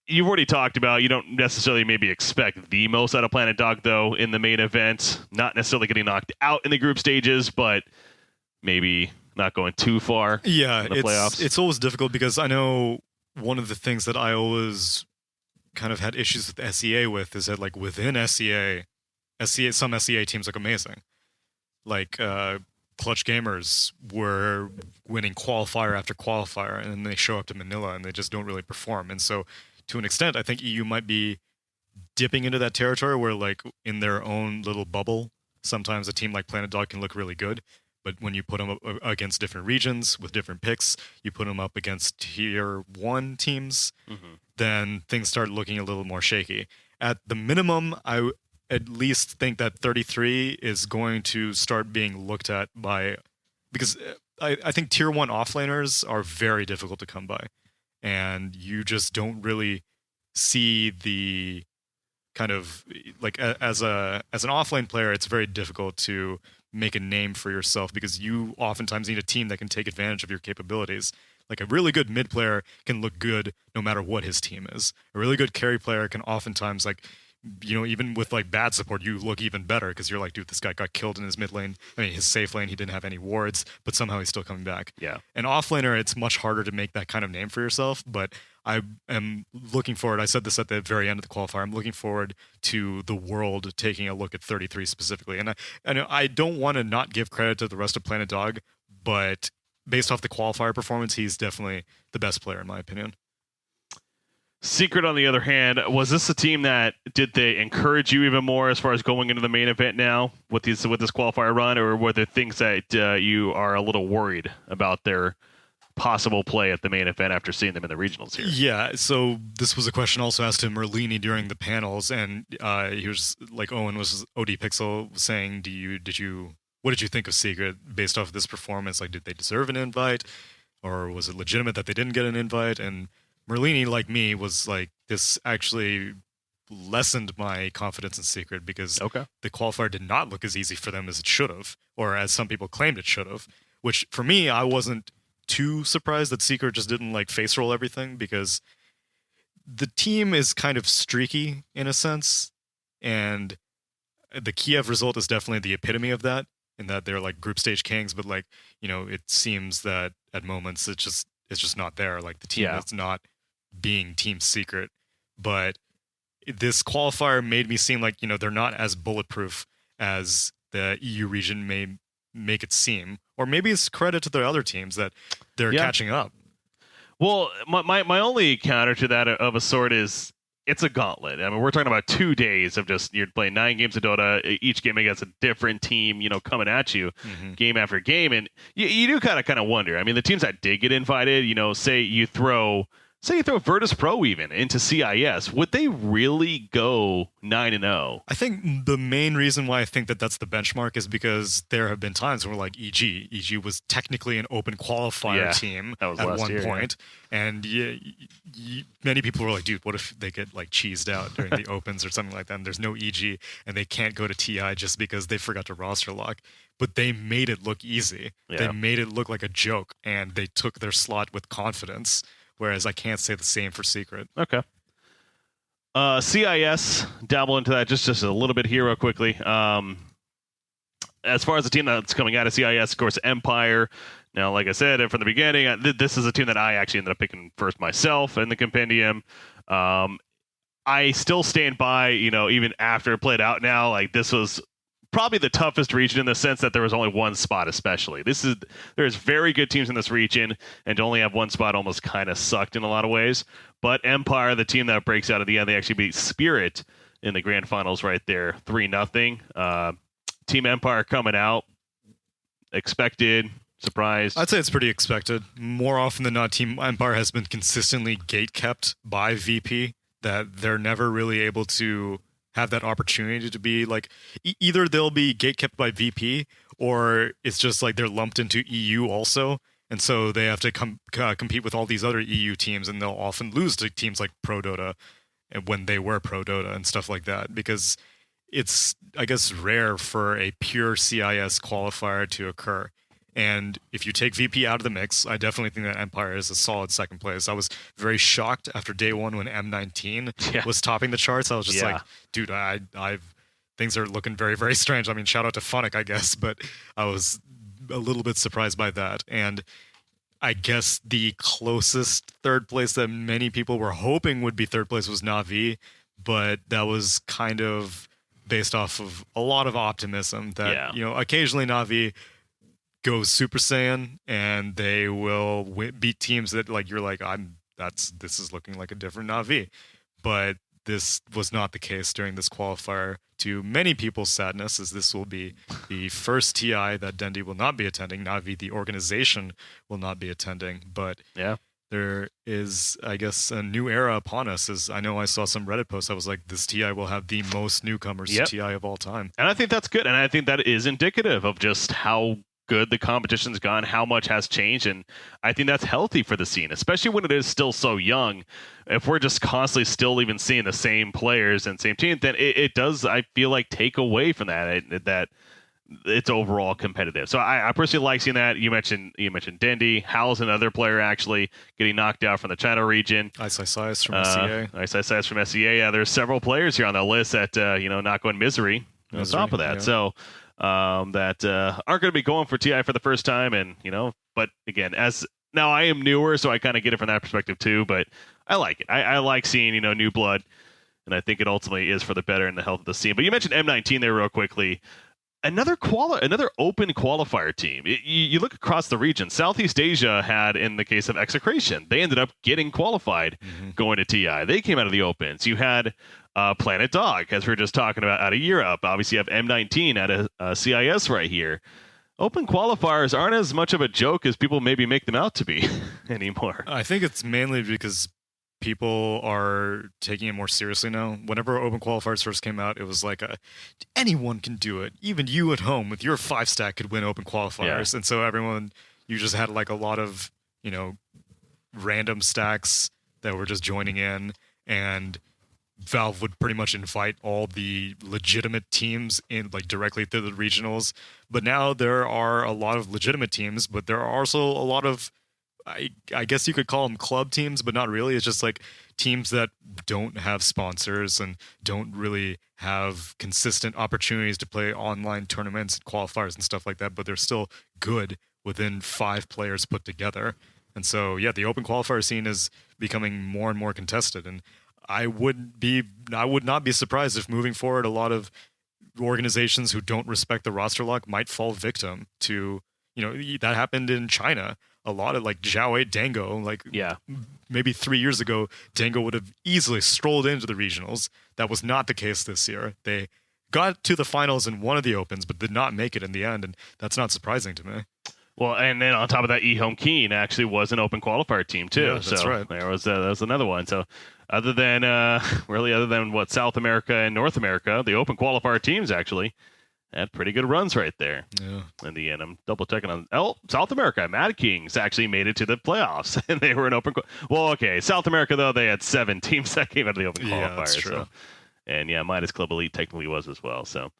You've already talked about you don't necessarily maybe expect the most out of Planet Dog though in the main event. Not necessarily getting knocked out in the group stages, but maybe not going too far. Yeah, in the playoffs. It's always difficult because I know one of the things that I always kind of had issues with SEA with is that like within SEA some SEA teams look amazing. Like Clutch Gamers were winning qualifier after qualifier, and then they show up to Manila and they just don't really perform. And so to an extent, I think EU might be dipping into that territory where like in their own little bubble, sometimes a team like Planet Dog can look really good. But when you put them up against different regions with different picks, you put them up against tier 1 teams, then things start looking a little more shaky. At the minimum, I at least think that 33 is going to start being looked at by... Because I think tier 1 offlaners are very difficult to come by. And you just don't really see the kind of... Like, as an offlane player, it's very difficult to make a name for yourself because you oftentimes need a team that can take advantage of your capabilities. Like a really good mid player can look good no matter what his team is. A really good carry player can oftentimes, like, you know, even with like bad support, you look even better because you're like, dude, this guy got killed in his mid lane. I mean, his safe lane, he didn't have any wards, but somehow he's still coming back. Yeah. And offlaner, it's much harder to make that kind of name for yourself, but I am looking forward. I said this at the very end of the qualifier. I'm looking forward to the world taking a look at 33 specifically. And I don't want to not give credit to the rest of Planet Dog, but based off the qualifier performance, he's definitely the best player in my opinion. Secret, on the other hand, was this a team that did they encourage you even more as far as going into the main event now with this qualifier run, or were there things that you are a little worried about their possible play at the main event after seeing them in the regionals here? Yeah, so this was a question also asked to Merlini during the panels, and he was like, OD Pixel was saying, what did you think of Secret based off of this performance? Like, did they deserve an invite, or was it legitimate that they didn't get an invite? And Merlini, like me, was like, this actually lessened my confidence in Secret because the qualifier did not look as easy for them as it should have, or as some people claimed it should have, which for me, I wasn't too surprised that Secret just didn't like face roll everything because the team is kind of streaky in a sense, and the Kiev result is definitely the epitome of that, in that they're like group stage kings, but like, you know, it seems that at moments it's just not there. Like the team is not being Team Secret. But this qualifier made me seem like, you know, they're not as bulletproof as the EU region may make it seem. Or maybe it's credit to the other teams that they're catching up. Well, my only counter to that of a sort is it's a gauntlet. I mean, we're talking about 2 days of just you're playing 9 games of Dota, each game against a different team, you know, coming at you game after game. And you do kind of wonder. I mean, the teams that did get invited, you know, say you throw Virtus Pro even into CIS, would they really go 9-0? I think the main reason why I think that that's the benchmark is because there have been times where like EG was technically an open qualifier team at one point. And many people were like, dude, what if they get like cheesed out during the opens or something like that? And there's no EG and they can't go to TI just because they forgot to roster lock. But they made it look easy. Yeah. They made it look like a joke, and they took their slot with confidence. Whereas I can't say the same for Secret. Okay. CIS, dabble into that just a little bit here real quickly. As far as the team that's coming out of CIS, of course, Empire. Now, like I said from the beginning, this is a team that I actually ended up picking first myself in the compendium. I still stand by, you know, even after it played out now, like this was probably the toughest region in the sense that there was only one spot, especially. There's very good teams in this region, and to only have one spot almost kind of sucked in a lot of ways. But Empire, the team that breaks out at the end, they actually beat Spirit in the grand finals right there, 3-0. Team Empire coming out, expected, surprised. I'd say it's pretty expected. More often than not, Team Empire has been consistently gate-kept by VP, that they're never really able to have that opportunity to be like, either they'll be gatekept by VP, or it's just like they're lumped into EU also, And so they have to compete with all these other EU teams, and they'll often lose to teams like Pro Dota when they were Pro Dota and stuff like that, because it's, I guess, rare for a pure CIS qualifier to occur. And if you take VP out of the mix, I definitely think that Empire is a solid second place. I was very shocked after day one when M19 was topping the charts. I was just like, dude, I've things are looking very, very strange. I mean, shout out to Funnick, I guess, but I was a little bit surprised by that. And I guess the closest third place that many people were hoping would be third place was Na'Vi, but that was kind of based off of a lot of optimism that, occasionally Na'Vi goes Super Saiyan and they will beat teams that you're like, this is looking like a different Na'Vi. But this was not the case during this qualifier, to many people's sadness, as this will be the first TI that Dendi will not be attending. Na'Vi, the organization, will not be attending. But there is, I guess, a new era upon us. As I know, I saw some Reddit posts. I was like, this TI will have the most newcomers to TI of all time. And I think that's good. And I think that is indicative of just how good the competition's gone, how much has changed, and I think that's healthy for the scene, especially when it is still so young. If we're just constantly still even seeing the same players and same team, then it does, I feel like, take away from that it's overall competitive. So I personally like seeing that. You mentioned Dendi. Hal's another player actually getting knocked out from the China region. Ice from SEA. Ice from SEA. Yeah, there's several players here on the list that not going misery on top of that. So that aren't going to be going for TI for the first time, and but again, as now I am newer, so I kind of get it from that perspective too. But I like it. I like seeing new blood, and I think it ultimately is for the better in the health of the scene. But you mentioned M19 there real quickly. Another open qualifier team. You look across the region. Southeast Asia had, in the case of Execration, they ended up getting qualified going to TI. They came out of the opens. You had Planet Dog, as we were just talking about, out of Europe. Obviously, you have M19 out of CIS right here. Open qualifiers aren't as much of a joke as people maybe make them out to be anymore. I think it's mainly because people are taking it more seriously now. Whenever open qualifiers first came out, it was like anyone can do it. Even you at home with your 5-stack could win open qualifiers. And so you just had like a lot of, random stacks that were just joining in, and Valve would pretty much invite all the legitimate teams in directly through the regionals. But now there are a lot of legitimate teams, but there are also a lot of, I guess you could call them club teams, but not really. It's just like teams that don't have sponsors and don't really have consistent opportunities to play online tournaments and qualifiers and stuff like that, but they're still good within 5 players put together. And so, the open qualifier scene is becoming more and more contested. And I would not be surprised if moving forward, a lot of organizations who don't respect the roster lock might fall victim to, that happened in China. A lot of Zhao 8 Dango, maybe 3 years ago, Dango would have easily strolled into the regionals. That was not the case this year. They got to the finals in one of the opens, but did not make it in the end, and that's not surprising to me. Well, and then on top of that, eHome Keen actually was an open qualifier team too. Yeah, that's right. There was another one. So other than what, South America and North America, the open qualifier teams actually had pretty good runs right there. Yeah. In the end, I'm double checking on South America. Mad Kings actually made it to the playoffs, and they were an open. Well, okay, South America though, they had 7 teams that came out of the open qualifier. Yeah, that's true. So, and Midas Club Elite technically was as well. So,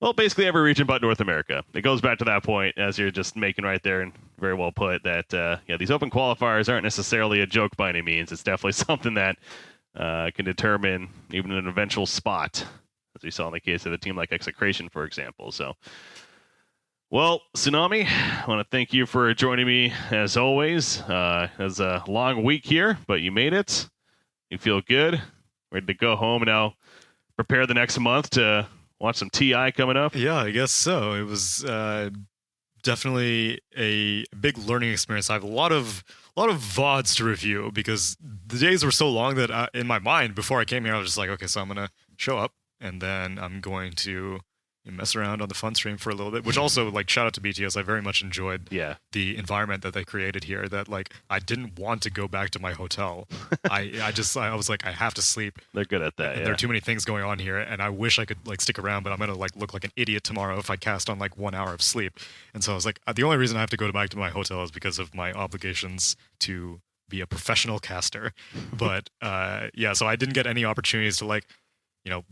well, basically every region but North America. It goes back to that point, as you're just making right there, and very well put, that these open qualifiers aren't necessarily a joke by any means. It's definitely something that can determine even an eventual spot, as we saw in the case of a team like Execration, for example. So, well, Tsunami, I want to thank you for joining me as always. It was a long week here, but you made it. You feel good, ready to go home now, prepare the next month to watch some TI coming up. Yeah, I guess so. It was definitely a big learning experience. I have a lot of VODs to review because the days were so long that in my mind before I came here, I was just like, okay, so I'm gonna show up and then I'm going to mess around on the fun stream for a little bit, which also, like, shout out to BTS. I very much enjoyed the environment that they created here, that, like, I didn't want to go back to my hotel. I was like, I have to sleep. They're good at that. There are too many things going on here, and I wish I could, like, stick around, but I'm going to, like, look like an idiot tomorrow if I cast on, like, 1 hour of sleep. And so I was like, the only reason I have to go back to my hotel is because of my obligations to be a professional caster. But so I didn't get any opportunities to, like,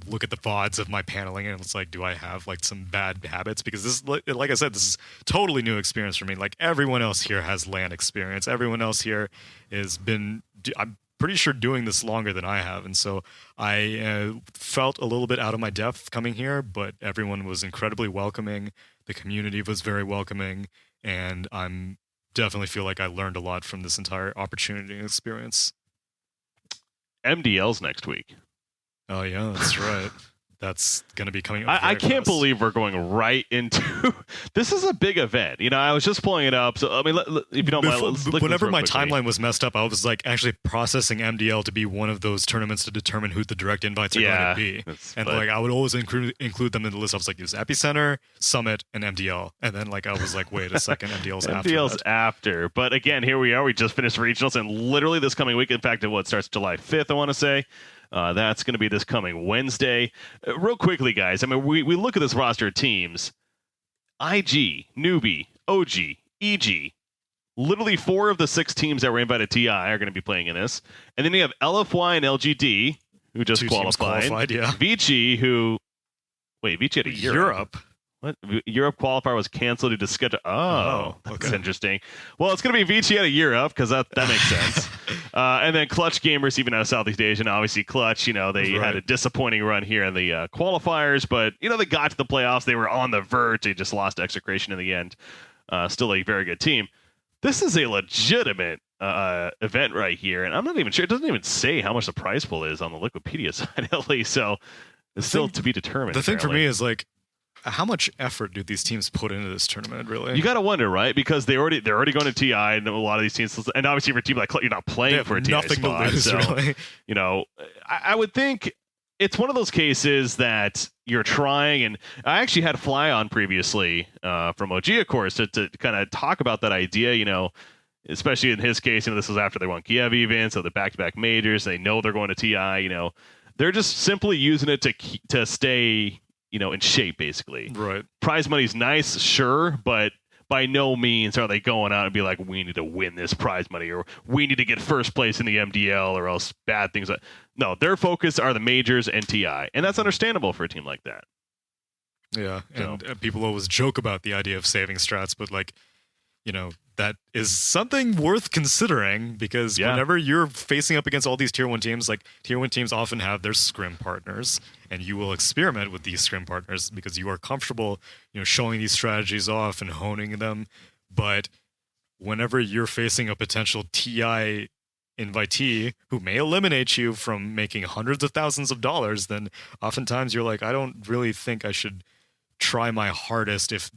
look at the VODs of my paneling, and it's like, do I have, like, some bad habits? Because this is, like I said, this is totally new experience for me. Like, everyone else here has LAN experience. Everyone else here I'm pretty sure doing this longer than I have. And so I felt a little bit out of my depth coming here, but everyone was incredibly welcoming. The community was very welcoming, and I'm definitely feel like I learned a lot from this entire opportunity and experience. MDL's next week. Oh, yeah, that's right. That's going to be coming up. I can't believe we're going right into this is a big event. I was just pulling it up. So, I mean, if you don't mind, let's look whenever my quickly. timeline was messed up, I was, like, actually processing MDL to be one of those tournaments to determine who the direct invites are going to be. And, like, I would always include them in the list. I was like, there's Epicenter, Summit, and MDL. And then, like, I was like, wait a second, MDL's after. MDL's after. But again, here we are. We just finished regionals, and literally this coming week, in fact, it starts July 5th, I want to say. That's going to be this coming Wednesday. Real quickly, guys, I mean, we look at this roster of teams. IG, Newbie, OG, EG. Literally 4 of the 6 teams that were invited to TI are going to be playing in this. And then you have LFY and LGD, who just 2 teams qualified, yeah. Vici, Vici had a Europe. What? Europe qualifier was canceled due to schedule. That's interesting. Well, it's going to be Vici out of Europe because that makes sense. And then Clutch Gamers, even out of Southeast Asia, and obviously Clutch, they had a disappointing run here in the qualifiers, but, they got to the playoffs. They were on the verge. They just lost to Execration in the end. Still a very good team. This is a legitimate event right here, and I'm not even sure. It doesn't even say how much the prize pool is on the Liquipedia side, at least, so it's still to be determined. The thing for me is, like, how much effort do these teams put into this tournament, really? You got to wonder, right? Because they're already going to TI, and a lot of these teams, and obviously for a team like Clutch, you're not playing for a TI nothing spot, to lose, so, really. I would think it's one of those cases that you're trying, and I actually had Fly on previously from OG, of course, to kind of talk about that idea, especially in his case, this was after they won Kiev even, so the back-to-back majors, they know they're going to TI, they're just simply using it to stay in shape, basically. Right. Prize money's nice, sure, but by no means are they going out and be like, we need to win this prize money, or we need to get first place in the MDL, or else bad things. No, their focus are the majors and TI, and that's understandable for a team like that. Yeah, and people always joke about the idea of saving strats, but, like, that is something worth considering, because whenever you're facing up against all these tier 1 teams, like, tier 1 teams often have their scrim partners, and you will experiment with these scrim partners because you are comfortable, showing these strategies off and honing them. But whenever you're facing a potential TI invitee who may eliminate you from making hundreds of thousands of dollars, then oftentimes you're like, I don't really think I should try my hardest if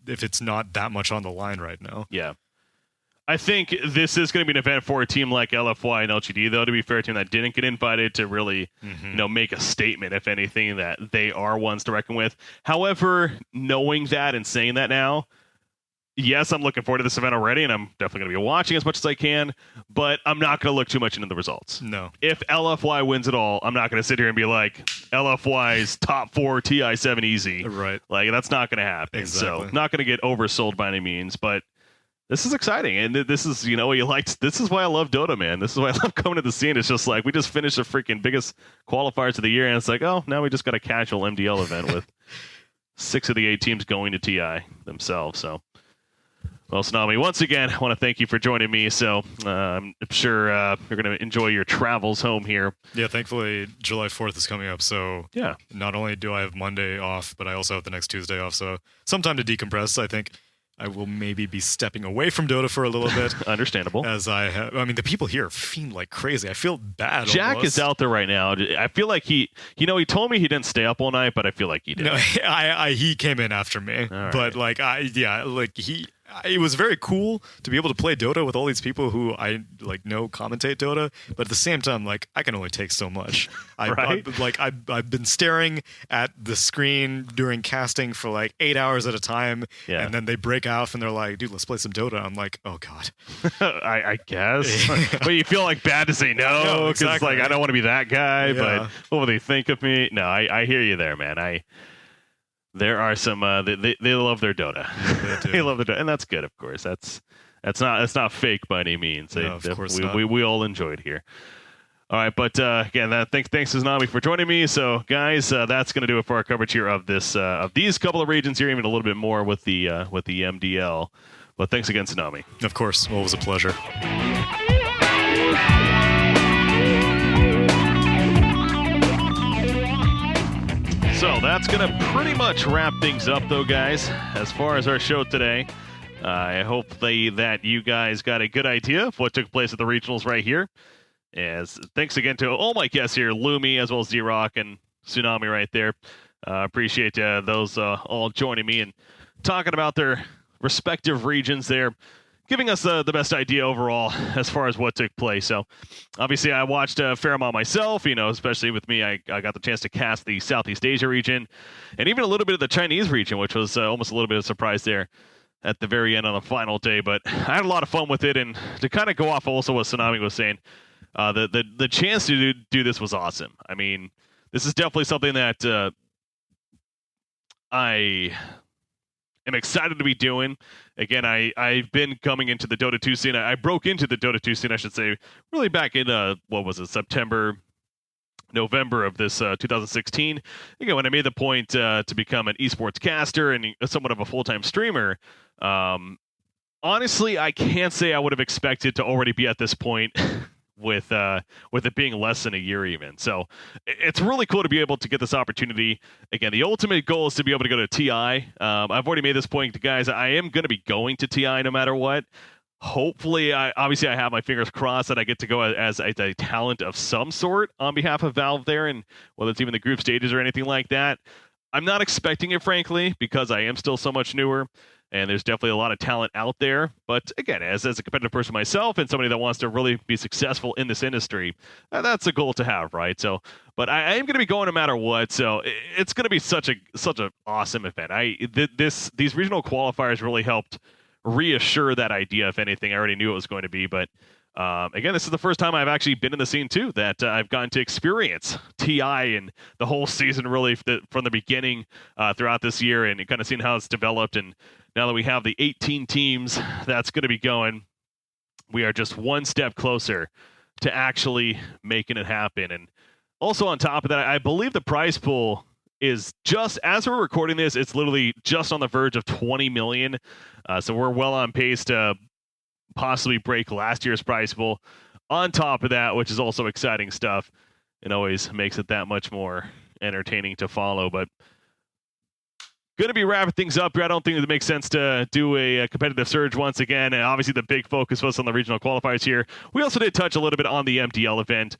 it's not that much on the line right now. Yeah. I think this is going to be an event for a team like LFY and LGD, though, to be fair, a team that didn't get invited to really, make a statement, if anything, that they are ones to reckon with. However, knowing that and saying that now, yes, I'm looking forward to this event already, and I'm definitely going to be watching as much as I can, but I'm not going to look too much into the results. No. If LFY wins it all, I'm not going to sit here and be like, LFY's top 4 TI7 easy. Right. Like, that's not going to happen. Exactly. So, not going to get oversold by any means, but this is exciting, and this is, what you liked. This is why I love Dota, man. This is why I love coming to the scene. It's just like, we just finished the freaking biggest qualifiers of the year, and it's like, oh, now we just got a casual MDL event with 6 of the 8 teams going to TI themselves, so. Well, Tsunami, once again, I want to thank you for joining me. So I'm sure you're going to enjoy your travels home here. Yeah, thankfully, July 4th is coming up. So yeah, not only do I have Monday off, but I also have the next Tuesday off. So some time to decompress. I think I will maybe be stepping away from Dota for a little bit. Understandable. I mean, the people here fiend like crazy. I feel bad. Jack almost. is out there right now. I feel like he told me he didn't stay up all night, but I feel like he did. No, he came in after me. All right. But, like, it was very cool to be able to play Dota with all these people who I like know commentate Dota, but at the same time, like I can only take so much. Right? I've been staring at the screen during casting for like 8 hours at a time, Yeah. and then they break out and they're like, "Dude, let's play some Dota." I'm like, "Oh God." I guess. But you feel like bad to say no, No, because exactly. like I don't want to be that guy, Yeah. but what will they think of me? No, I hear you there, man. There are some they love their Dota. They do. They love their Dota, and that's good, of course. That's not fake by any means. No, of course we, not. we all enjoyed here. All right, but again, thanks Tsunami for joining me. So, guys, that's going to do it for our coverage here of this of these couple of regions here, even a little bit more with the MDL. But thanks again, Tsunami. Of course, always a pleasure. So that's going to pretty much wrap things up, though, guys, as far as our show today. I hope that you guys got a good idea of what took place at the regionals right here. As thanks again to all my guests here, Lumi, as well as Zrock and Tsunami right there. Appreciate those all joining me and talking about their respective regions there, giving us the best idea overall as far as what took place. So, obviously, I watched a fair amount myself, especially with me. I got the chance to cast the Southeast Asia region and even a little bit of the Chinese region, which was almost a little bit of a surprise there at the very end on the final day. But I had a lot of fun with it. And to kind of go off also what Tsunami was saying, the chance to do this was awesome. I mean, this is definitely something that I am excited to be doing. Again, I've been coming into the Dota 2 scene. I broke into the Dota 2 scene, I should say, really back in, September, November of this 2016. Again, when I made the point to become an esports caster and somewhat of a full-time streamer, honestly, I can't say I would have expected to already be at this point with it being less than a year even. So it's really cool to be able to get this opportunity. Again, the ultimate goal is to be able to go to TI. I've already made this point to guys. I am going to be going to TI no matter what. Hopefully, I have my fingers crossed that I get to go as a talent of some sort on behalf of Valve there, and whether it's even the group stages or anything like that. I'm not expecting it, frankly, because I am still so much newer. And there's definitely a lot of talent out there. But again, as a competitive person myself and somebody that wants to really be successful in this industry, that's a goal to have, right? So, but I am going to be going no matter what. So it's going to be such an awesome event. These regional qualifiers really helped reassure that idea. If anything, I already knew it was going to be. But again, this is the first time I've actually been in the scene too, that I've gotten to experience TI and the whole season really from the beginning throughout this year, and kind of seeing how it's developed. And now that we have the 18 teams that's going to be going, we are just one step closer to actually making it happen. And also on top of that, I believe the prize pool is just, as we're recording this, it's literally just on the verge of 20 million. So we're well on pace to possibly break last year's prize pool. On top of that, which is also exciting stuff, it always makes it that much more entertaining to follow. But going to be wrapping things up here. I don't think it makes sense to do a competitive surge once again. And obviously, the big focus was on the regional qualifiers here. We also did touch a little bit on the MDL event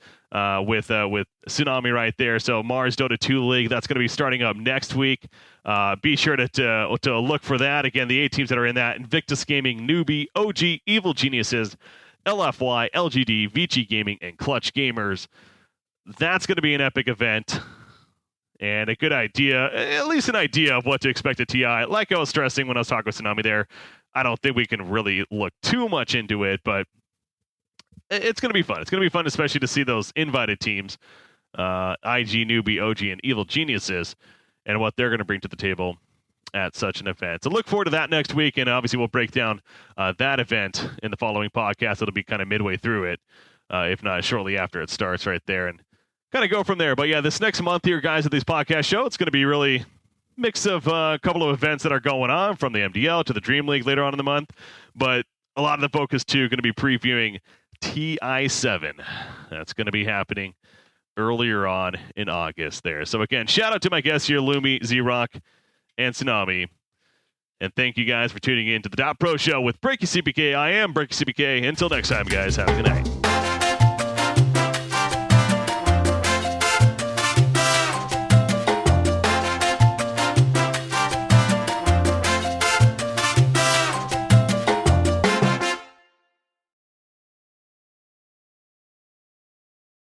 with Tsunami right there. So Mars Dota 2 League, that's going to be starting up next week. Be sure to look for that. Again, the 8 teams that are in that: Invictus Gaming, Newbie, OG, Evil Geniuses, LFY, LGD, Vici Gaming, and Clutch Gamers. That's going to be an epic event. And a good idea, at least an idea of what to expect at TI. Like I was stressing when I was talking with Tsunami there, I don't think we can really look too much into it, but it's going to be fun. It's going to be fun, especially to see those invited teams, IG, Newbie, OG, and Evil Geniuses, and what they're going to bring to the table at such an event. So look forward to that next week, and obviously we'll break down that event in the following podcast. It'll be kind of midway through it, if not shortly after it starts right there, and kind of go from there. But yeah, this next month here, guys, at this podcast show, it's going to be really mix of a couple of events that are going on, from the MDL to the Dream League later on in the month. But a lot of the focus, too, going to be previewing TI7. That's going to be happening earlier on in August there. So again, shout out to my guests here, Lumi, Zrock, and Tsunami. And thank you guys for tuning in to the DotPro show with BreakyCPK. I am BreakyCPK. Until next time, guys, have a good night.